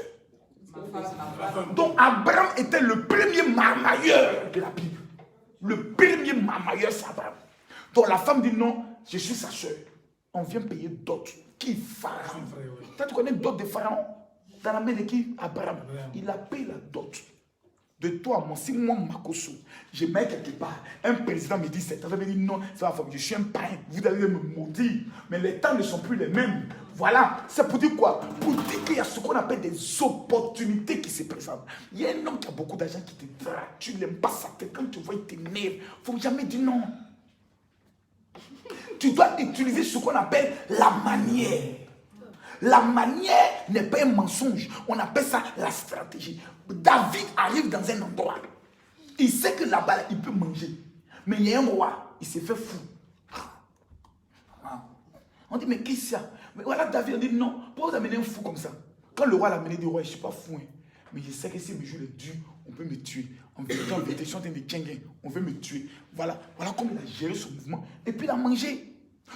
Donc Abraham était le premier marmailleur de la Bible. Le premier marmailleur, c'est Abraham. Donc la femme dit non, je suis sa soeur. On vient payer dot. Qui? Pharaon. Toi, tu connais dot de Pharaon? Dans la main de qui? Abraham. Il a payé la dot. De toi, moi, si moi, Makoso, je mets quelque part, un président me dit, cette affaire me dit non, c'est ma femme, je suis un païen, vous allez me maudire. Mais les temps ne sont plus les mêmes. Voilà, c'est pour dire quoi? Pour dire qu'il y a ce qu'on appelle des opportunités qui se présentent. Il y a un homme qui a beaucoup d'argent qui te drague, tu n'aimes pas ça, quand tu vois, il t'énerve. Il ne faut jamais dire non. Tu dois utiliser ce qu'on appelle la manière. La manière n'est pas un mensonge. On appelle ça la stratégie. David arrive dans un endroit. Il sait que là-bas, il peut manger. Mais il y a un roi, il s'est fait fou. On dit, mais qu'est-ce qu'il y a? Mais voilà, David, on dit, non, pourquoi vous amenez un fou comme ça? Quand le roi l'a amené, il dit, ouais, je ne suis pas fou. Hein. Mais je sais que si mes jours est dur, on peut me tuer. En vérité, je suis en train de Tchengen, on veut me tuer. Voilà comment il a géré son mouvement. Et puis il a mangé.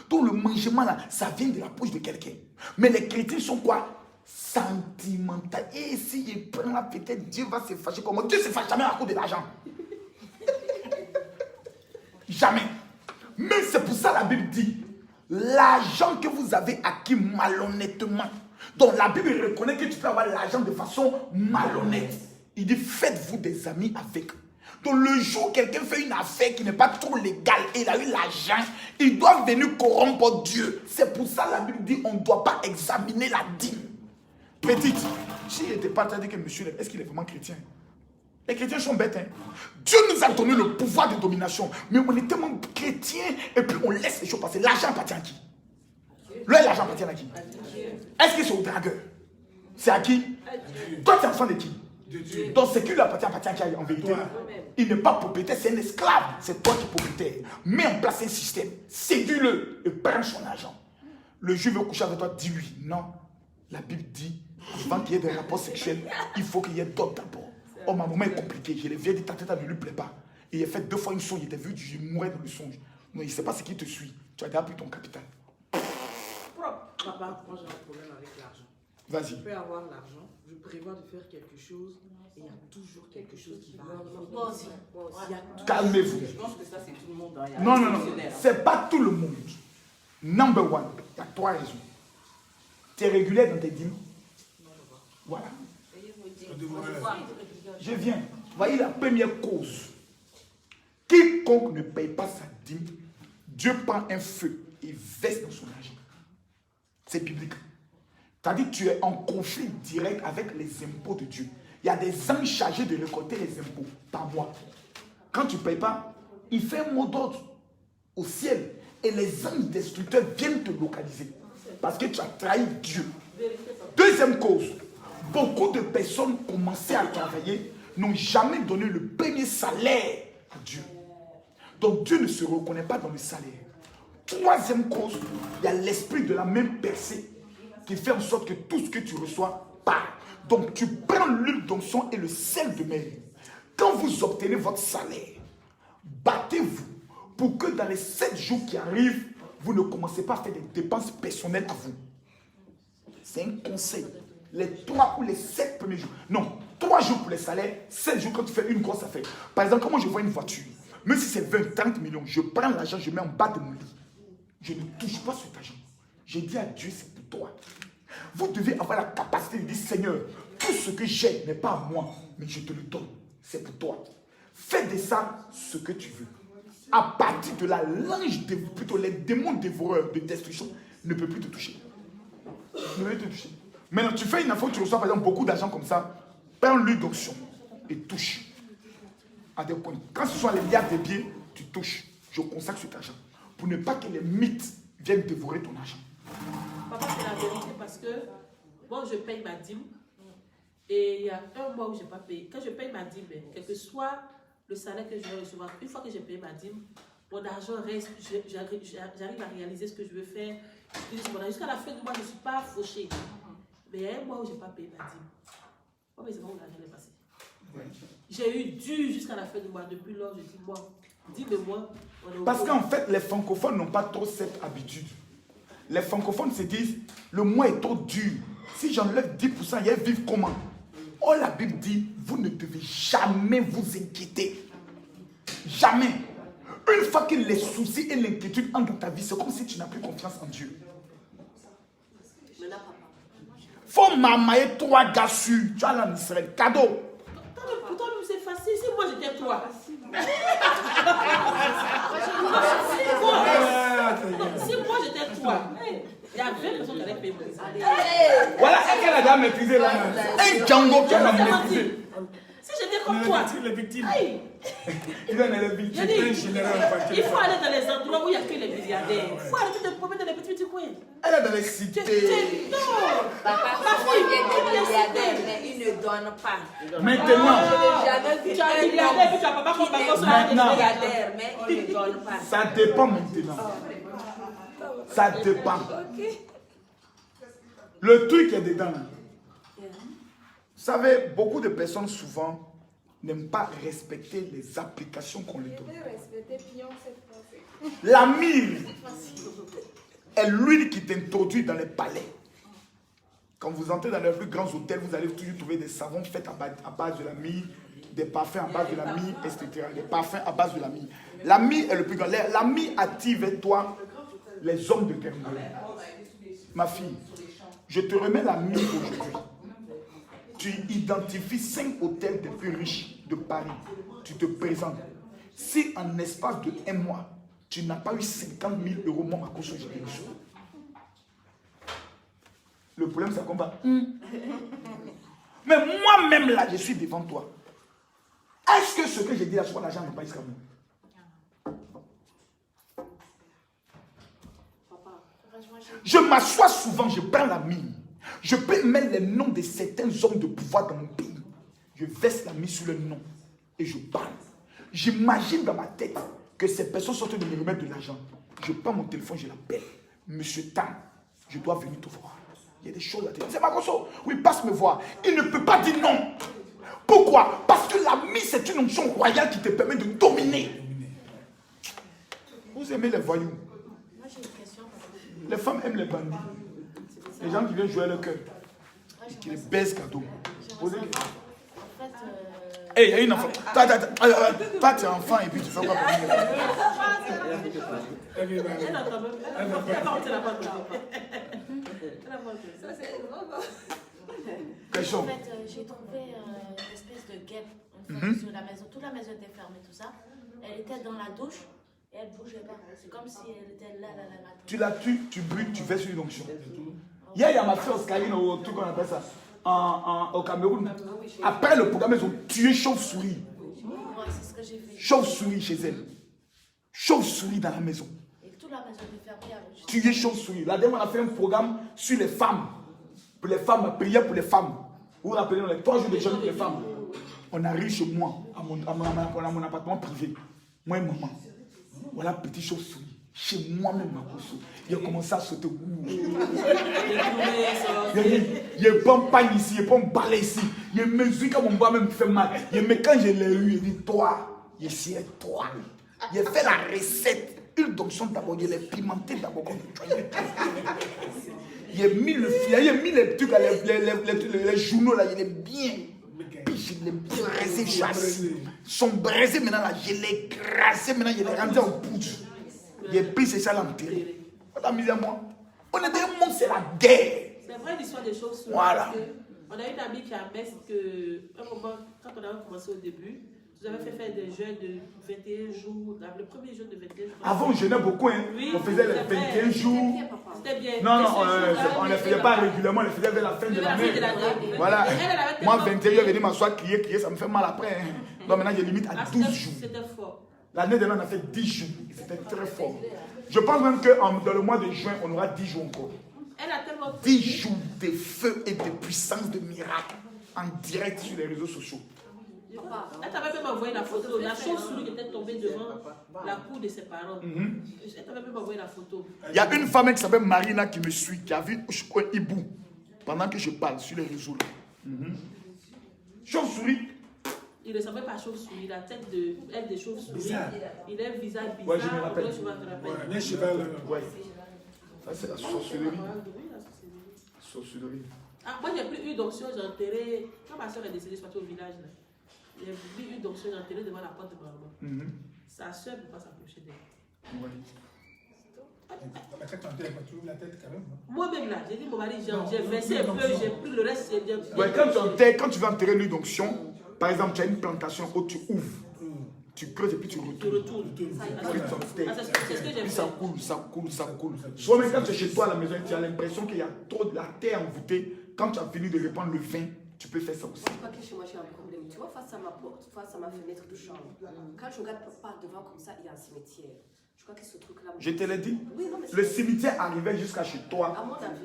Donc le mangement là, ça vient de la poche de quelqu'un. Mais les chrétiens sont quoi? Sentimentaux. Et si il prend là, peut-être Dieu va se fâcher comme moi. Dieu ne se fâche jamais à cause de l'argent. Jamais. Mais c'est pour ça la Bible dit, l'argent que vous avez acquis malhonnêtement. Donc la Bible reconnaît que tu peux avoir l'argent de façon malhonnête. Il dit, faites-vous des amis avec. Donc le jour où quelqu'un fait une affaire qui n'est pas trop légale et il a eu l'argent, il doit venir corrompre Dieu. C'est pour ça la Bible dit, on ne doit pas examiner la dîme. Petite, s'il n'était pas dit que monsieur, est-ce qu'il est vraiment chrétien? Les chrétiens sont bêtes. Hein? Dieu nous a donné le pouvoir de domination. Mais on est tellement chrétiens et puis on laisse les choses passer. L'argent appartient à qui? L'argent appartient à qui? Est-ce que c'est au dragueur? C'est à qui? Toi, tu es enfant de qui? De Dieu. Donc, ce qui lui appartient à qui en vérité? Il n'est pas propriétaire, c'est un esclave. C'est toi qui es propriétaire. Mets en place un système. Séduis-le et prends son argent. Le juif veut coucher avec toi, dis-lui. Non. La Bible dit, avant qu'il y ait des rapports sexuels, il faut qu'il y ait d'autres d'abord. Oh, ma maman est compliquée. Je l'ai vu, ta tête ne lui plaît pas. Et il a fait 2 fois une songe. Il était vu, je mourais dans le songe. Non, il ne sait pas ce qui te suit. Tu as déjà pris ton capital. Papa, moi j'ai un problème avec l'argent. Vas-y. Je peux avoir l'argent, je prévois de faire quelque chose et il y a toujours quelque chose qui va arriver. Moi aussi. Calmez-vous. Je pense que ça c'est tout le monde. Hein. Non, non, non. C'est pas tout le monde. Number one, tu as 3 raisons. Tu es régulier dans tes dîmes. Voilà. Je viens. Voyez la première cause. Quiconque ne paye pas sa dîme, Dieu prend un feu et verse dans son argent. C'est biblique. C'est-à-dire que tu es en conflit direct avec les impôts de Dieu. Il y a des anges chargés de récolter les impôts par mois. Quand tu ne payes pas, il fait un mot d'ordre au ciel. Et les anges destructeurs viennent te localiser. Parce que tu as trahi Dieu. Deuxième cause. Beaucoup de personnes commençaient à travailler, n'ont jamais donné le premier salaire à Dieu. Donc Dieu ne se reconnaît pas dans le salaire. Troisième cause, il y a l'esprit de la même percée qui fait en sorte que tout ce que tu reçois part. Donc tu prends l'huile d'onction et le sel de mer. Quand vous obtenez votre salaire, battez-vous pour que dans les 7 jours qui arrivent, vous ne commencez pas à faire des dépenses personnelles à vous. C'est un conseil. Les 3 ou les 7 premiers jours. Non, 3 jours pour les salaires, 7 jours quand tu fais une grosse affaire. Par exemple, quand moi je vois une voiture, même si c'est 20, 30 millions, je prends l'argent, je mets en bas de mon lit. Je ne touche pas cet argent. Je dis à Dieu, c'est pour toi. Vous devez avoir la capacité de dire, Seigneur, tout ce que j'ai n'est pas à moi, mais je te le donne. C'est pour toi. Fais de ça ce que tu veux. À partir de là, l'ange, plutôt les démons dévoreurs de destruction ne peut plus te toucher. Ne peut plus te toucher. Maintenant, tu fais une affaire, tu reçois par exemple beaucoup d'argent comme ça, prends l'huile d'onction et touche à des coins. Quand ce sont les milliards de billets, tu touches. Je consacre cet argent pour ne pas que les mythes viennent dévorer ton argent. Papa, c'est la vérité parce que moi, je paye ma dîme et il y a un mois où je n'ai pas payé. Quand je paye ma dîme, quel que soit le salaire que je vais recevoir, une fois que j'ai payé ma dîme, mon argent reste, j'arrive à réaliser ce que je veux faire. Jusqu'à la fin du mois, je ne suis pas fauchée. Mais il y a un mois où je n'ai pas payé ma dîme. Oh, mais c'est pas où l'argent est passé. J'ai eu dû jusqu'à la fin du mois. Depuis lors, je dis, moi, dis-le-moi. Parce qu'en fait, les francophones n'ont pas trop cette habitude. Les francophones se disent, le mois est trop dur. Si j'enlève 10%, ils vivent comment? Oh, la Bible dit, vous ne devez jamais vous inquiéter. Jamais. Une fois que les soucis et l'inquiétude entrent dans ta vie, c'est comme si tu n'as plus confiance en Dieu. Faut m'amailler 3 gars sûrs. Tu as là en Israël. Cadeau. Pour toi, c'est facile. Si moi j'étais toi. Si moi j'étais toi. Il y a 20 personnes qui allaient payer mon salaire. Voilà ce qu'elle a déjà maîtrisé là. Un Django qui a maîtrisé. Si j'étais comme toi. Les victimes. Il en est les victimes. Il faut aller dans les endroits où il n'y a que les milliardaires. Il faut arrêter de te promener dans les petits coins. Elle est dans les cités. Non. Papa, il y a des milliardaires, mais ils ne donnent pas. Maintenant. Tu as un milliardaire, puis tu as papa comme papa sur des milliardaires, mais ils ne donnent pas. Ça dépend maintenant. Ça dépend. Le truc est dedans. Vous savez, beaucoup de personnes souvent n'aiment pas respecter les applications qu'on leur donne. La myrrhe est l'huile qui t'introduit dans les palais. Quand vous entrez dans les plus grands hôtels, vous allez toujours trouver des savons faits à base de la myrrhe. des parfums à base de la mie, etc. Des parfums à base de la mie. La mie est le plus grand. La mie attire vers toi les hommes de Kermel. Ma fille, je te remets la mie aujourd'hui. Tu identifies 5 hôtels les plus riches de Paris. Tu te présentes. Si en espace de 1 mois, tu n'as pas eu 50 000 euros, moi, ma caution, j'ai reçu. Le problème, c'est qu'on va. Mais moi-même, là, je suis devant toi. Est-ce que ce que j'ai dit là sur l'argent n'est pas jusqu'à moi? Je m'assois souvent, je prends la mine. Je peux mettre les noms de certains hommes de pouvoir dans mon pays. Je verse la mine sur le nom et je parle. J'imagine dans ma tête que ces personnes sont en train de me remettre de l'argent. Je prends mon téléphone, je l'appelle. Monsieur Tam, je dois venir te voir. Il y a des choses à te dire. C'est Makoso. Oui, passe me voir. Il ne peut pas dire non. Pourquoi? Parce que la mise, c'est une onction royale qui te permet de dominer. Vous aimez les voyous? Moi, j'ai une question. Les femmes aiment les bandits. Les gens qui viennent jouer leur cœur. Qui les baissent cadeau. Posez une question. En fait, hey, il y a une enfant. Toi, tu es enfant et puis tu fais quoi pour lui? Question. En fait, j'ai trouvé une espèce de guêpe sur la maison. Toute la maison était fermée, tout ça. Elle était dans la douche et elle ne bougeait pas. C'est comme si elle était là. Tu la tues, tu brûles, tu fais sur une onction. Hier, il y a ma soeur Oscarine, au truc qu'on appelle ça, au Cameroun. Après le programme, ils ont tué chauve-souris. Ouais, c'est ce que j'ai fait. Chauve-souris chez elle. Chauve-souris dans la maison. Et toute la maison était fermée. Tuer chauve-souris. La dernière, on a fait un programme sur les femmes. Pour les femmes, prière pour les femmes. Vous vous rappelez, les 3 jours de jeûne pour les femmes. On arrive chez moi, à mon appartement privé. Moi et maman. Voilà, petit chauve-souris. Chez moi-même, ma cousine. Il a commencé à sauter. Il prend pagne ici, il prend balai ici. Il mesure quand mon bras même fait mal. Mais quand je l'ai eu, il dit toi, il est toi. Il a fait la recette. Une d'onction d'abord, il est pimenté d'abord. Il a mis le filet, il a mis les trucs, les journaux là, il est bien. Puis je l'ai braisé, chassé. Son braisé maintenant là, je l'ai écrasé maintenant, je l'ai rendu en poudre. Il a pris c'est ça l'enterré. Pas misé à moi. On est dans un monde, c'est la guerre. C'est vrai l'histoire des choses. Voilà. On a une amie qui a Metz que, un moment, quand on avait commencé au début, vous avez fait faire des jeûnes de 21 jours, le premier jeûne de 21 jours. Avant, on jeûnait beaucoup, hein. Oui, on faisait les 21 jours. C'était bien. Non, on ne les faisait pas régulièrement, on les faisait vers la fin de l'année. Voilà. Moi, 21 jours, je venais m'asseoir, crier, ça me fait mal après. Hein. Donc maintenant, je limite à 12 jours. C'était fort. L'année dernière, on a fait 10 jours. C'était très fort. Je pense même que dans le mois de juin, on aura 10 jours encore. Elle a tellement 10 jours de feu et de puissance, de miracle en direct sur les réseaux sociaux. Elle t'avait même envoyé la photo. La chauve-souris qui était tombée devant la cour de ses parents. Elle t'avait même envoyé la photo. Il y a une femme qui s'appelle Marina qui me suit, qui a vu un hibou pendant que je parle sur les réseaux. Chauve-souris. Il ne ressemblait pas à chauve-souris. La tête de elle des chauves-souris. Il a un visage bizarre. Ouais, je me rappelle. Un cheval. Ouais. Ça, c'est la sorcellerie. Sorcellerie. Ah, moi, j'ai pris une d'onction, j'ai enterré. Quand ma soeur est décédée, je suis partie au village. J'ai pris une d'onction, j'ai enterré devant la porte de maman. Sa soeur ne peut pas s'approcher d'elle. Ouais. La tête quand même. Moi-même là, j'ai dit mon mari, j'ai versé un peu, j'ai pris le reste, c'est bien. Ouais, quand tu vas enterrer une onction, par exemple, tu as une plantation où tu ouvres, tu creuses et puis tu retournes. C'est ce que j'ai Puis fait. ça coule, ça coule, ça coule. Soit même quand tu es chez toi à la maison, tu as l'impression qu'il y a trop de la terre envoûtée. Quand tu as fini de répandre le vin, tu peux faire ça aussi. Je crois que chez moi j'ai un problème. Tu vois, face à ma porte, face à ma fenêtre de chambre, quand je regarde par devant comme ça, il y a un cimetière. Je crois que ce truc-là. Je te l'ai dit. Oui, non, mais le cimetière arrivait jusqu'à chez toi.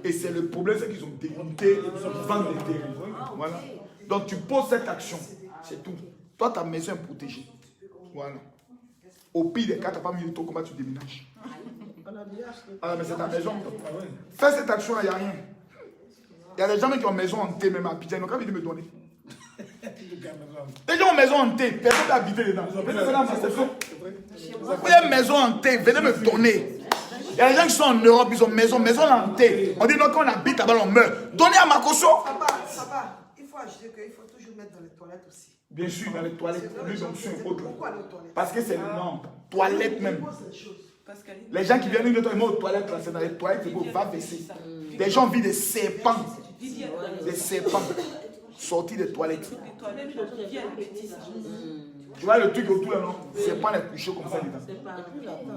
Et c'est le problème, c'est qu'ils ont démonté avant de terrain. Voilà. Donc tu poses cette action. C'est tout. Toi, ta maison est protégée. Voilà. Au pire des cas, tu n'as pas mis de ton combat, tu déménages. Ah, mais c'est ta maison. Fais cette action, il n'y a rien. Il y a des gens qui ont maison hantée, même à Abidjan, ils n'ont pas envie de me donner. Les gens ont maison hantée, personne n'a habité dedans. Venez faire la masterclass. Vous avez une maison hantée, venez me donner. Il y a des gens qui sont en Europe, ils ont maison hantée. On dit non, quand on habite là-bas, on meurt. Donnez à ma caution. Papa, il faut ajouter qu'il faut toujours mettre dans les toilettes aussi. Bien sûr, dans les toilettes, l'huile d'onction et autres. Pourquoi les toilettes? Parce que c'est le nom. Toilettes même. Parce qu'elle Les gens qui viennent une autre, ils vont aux toilettes, là, c'est dans les toilettes, c'est pour va baisser. Des gens vivent des serpents. Des serpents. Sortis des toilettes. Tu vois le truc autour là, non? C'est pas les couchés comme ça, les gars.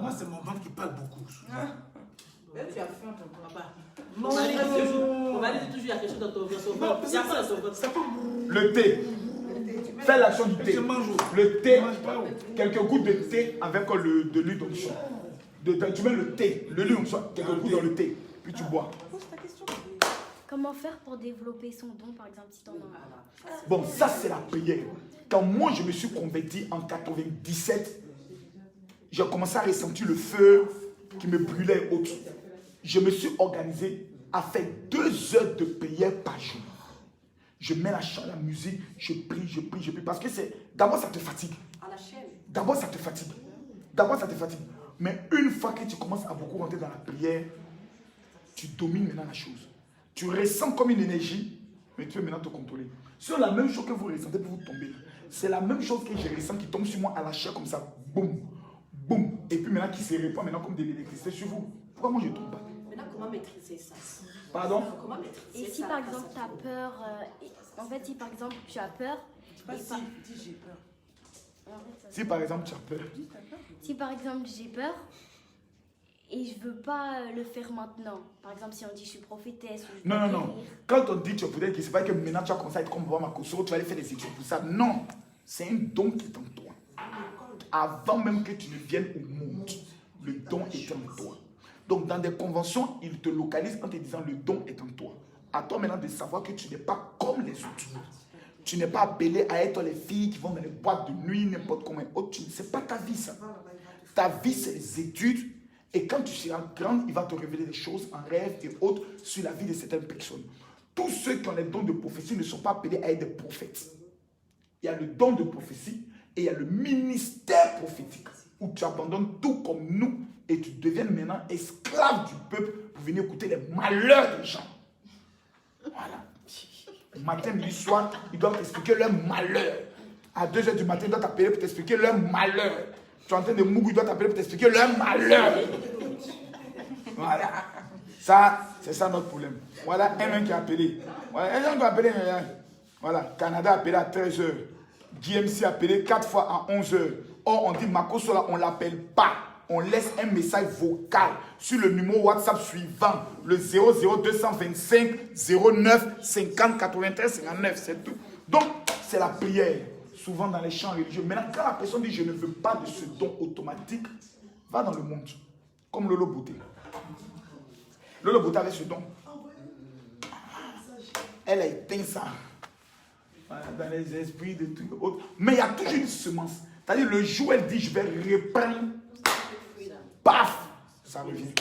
Moi, c'est mon ventre qui parle beaucoup. Tu as faim, papa. On va dire toujours il y a quelque chose dans ton ventre. Il y a quoi dans ton ventre? Le thé. Fais l'action du thé. Le thé, quelques gouttes de thé avec de l'huile d'onction. Tu mets le thé, le l'huile d'onction, quelques gouttes dans le thé, puis tu bois. Comment faire pour développer son don, par exemple, si t'en as un? Bon, ça c'est la prière. Quand moi je me suis converti en 97, j'ai commencé à ressentir le feu qui me brûlait et autres. Je me suis organisé à faire 2 heures de prière par jour. Je mets la musique, je prie. Parce que d'abord ça te fatigue. À la chaîne. D'abord ça te fatigue. Mais une fois que tu commences à beaucoup rentrer dans la prière, tu domines maintenant la chose. Tu ressens comme une énergie, mais tu veux maintenant te contrôler. C'est la même chose que vous ressentez pour vous tomber. C'est la même chose que je ressens qui tombe sur moi à la chair comme ça. Boum, boum. Et puis maintenant qui se répand maintenant comme de l'électricité sur vous. Pourquoi moi je ne tombe pas? Maintenant, comment maîtriser ça? Pardon? Comment maîtriser Et si ça, par exemple tu as peur, en fait si par exemple tu as peur, dis j'ai peur. Si par exemple tu as peur. Si par exemple j'ai peur et je veux pas le faire maintenant, par exemple si on dit je suis prophétesse ou je Non. guérir. Quand on dit tu es peut-être, c'est pas que maintenant tu as commencé à être comme voir ma cousine, tu vas aller faire des études pour ça. Non, c'est un don qui est en toi. Avant même que tu ne viennes au monde, le don est en toi. Donc dans des conventions, ils te localisent en te disant le don est en toi. À toi maintenant de savoir que tu n'es pas comme les autres. Tu n'es pas appelé à être les filles qui vont dans les boîtes de nuit, n'importe comment. C'est pas ta vie ça. Ta vie c'est les études. Et quand tu seras grande, il va te révéler des choses en rêve et autres sur la vie de certaines personnes. Tous ceux qui ont les dons de prophétie ne sont pas appelés à être des prophètes. Il y a le don de prophétie et il y a le ministère prophétique où tu abandonnes tout comme nous et tu deviens maintenant esclave du peuple pour venir écouter les malheurs des gens. Voilà. Matin, midi, soir, ils doivent t'expliquer leur malheur. À 2 h du matin, ils doivent t'appeler pour t'expliquer leur malheur. Tu es en train de mourir, ils doivent t'appeler pour t'expliquer leur malheur. Voilà. Ça, c'est ça notre problème. Voilà un qui a appelé. Voilà, un qui a appelé. Voilà, Canada a appelé à 13 h. GMC a appelé 4 fois à 11 h. Or, on dit Makosola, on ne l'appelle pas. On laisse un message vocal sur le numéro WhatsApp suivant, le 00225 09 50 93 59. C'est tout. Donc, c'est la prière, souvent dans les chants religieux. Maintenant, quand la personne dit je ne veux pas de ce don automatique, va dans le monde. Comme Lolo Beauté. Lolo Beauté avait ce don. Elle a éteint ça. Dans les esprits de tout autre. Mais il y a toujours une semence. C'est-à-dire, le jour où elle dit je vais reprendre, paf, ça revient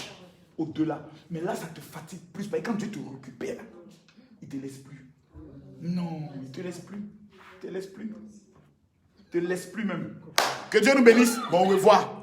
au-delà. Mais là, ça te fatigue plus. Parce que quand Dieu te récupère, il ne te laisse plus. Non, il ne te laisse plus. Il ne te laisse plus. Il ne te laisse plus même. Que Dieu nous bénisse. Bon, au revoir.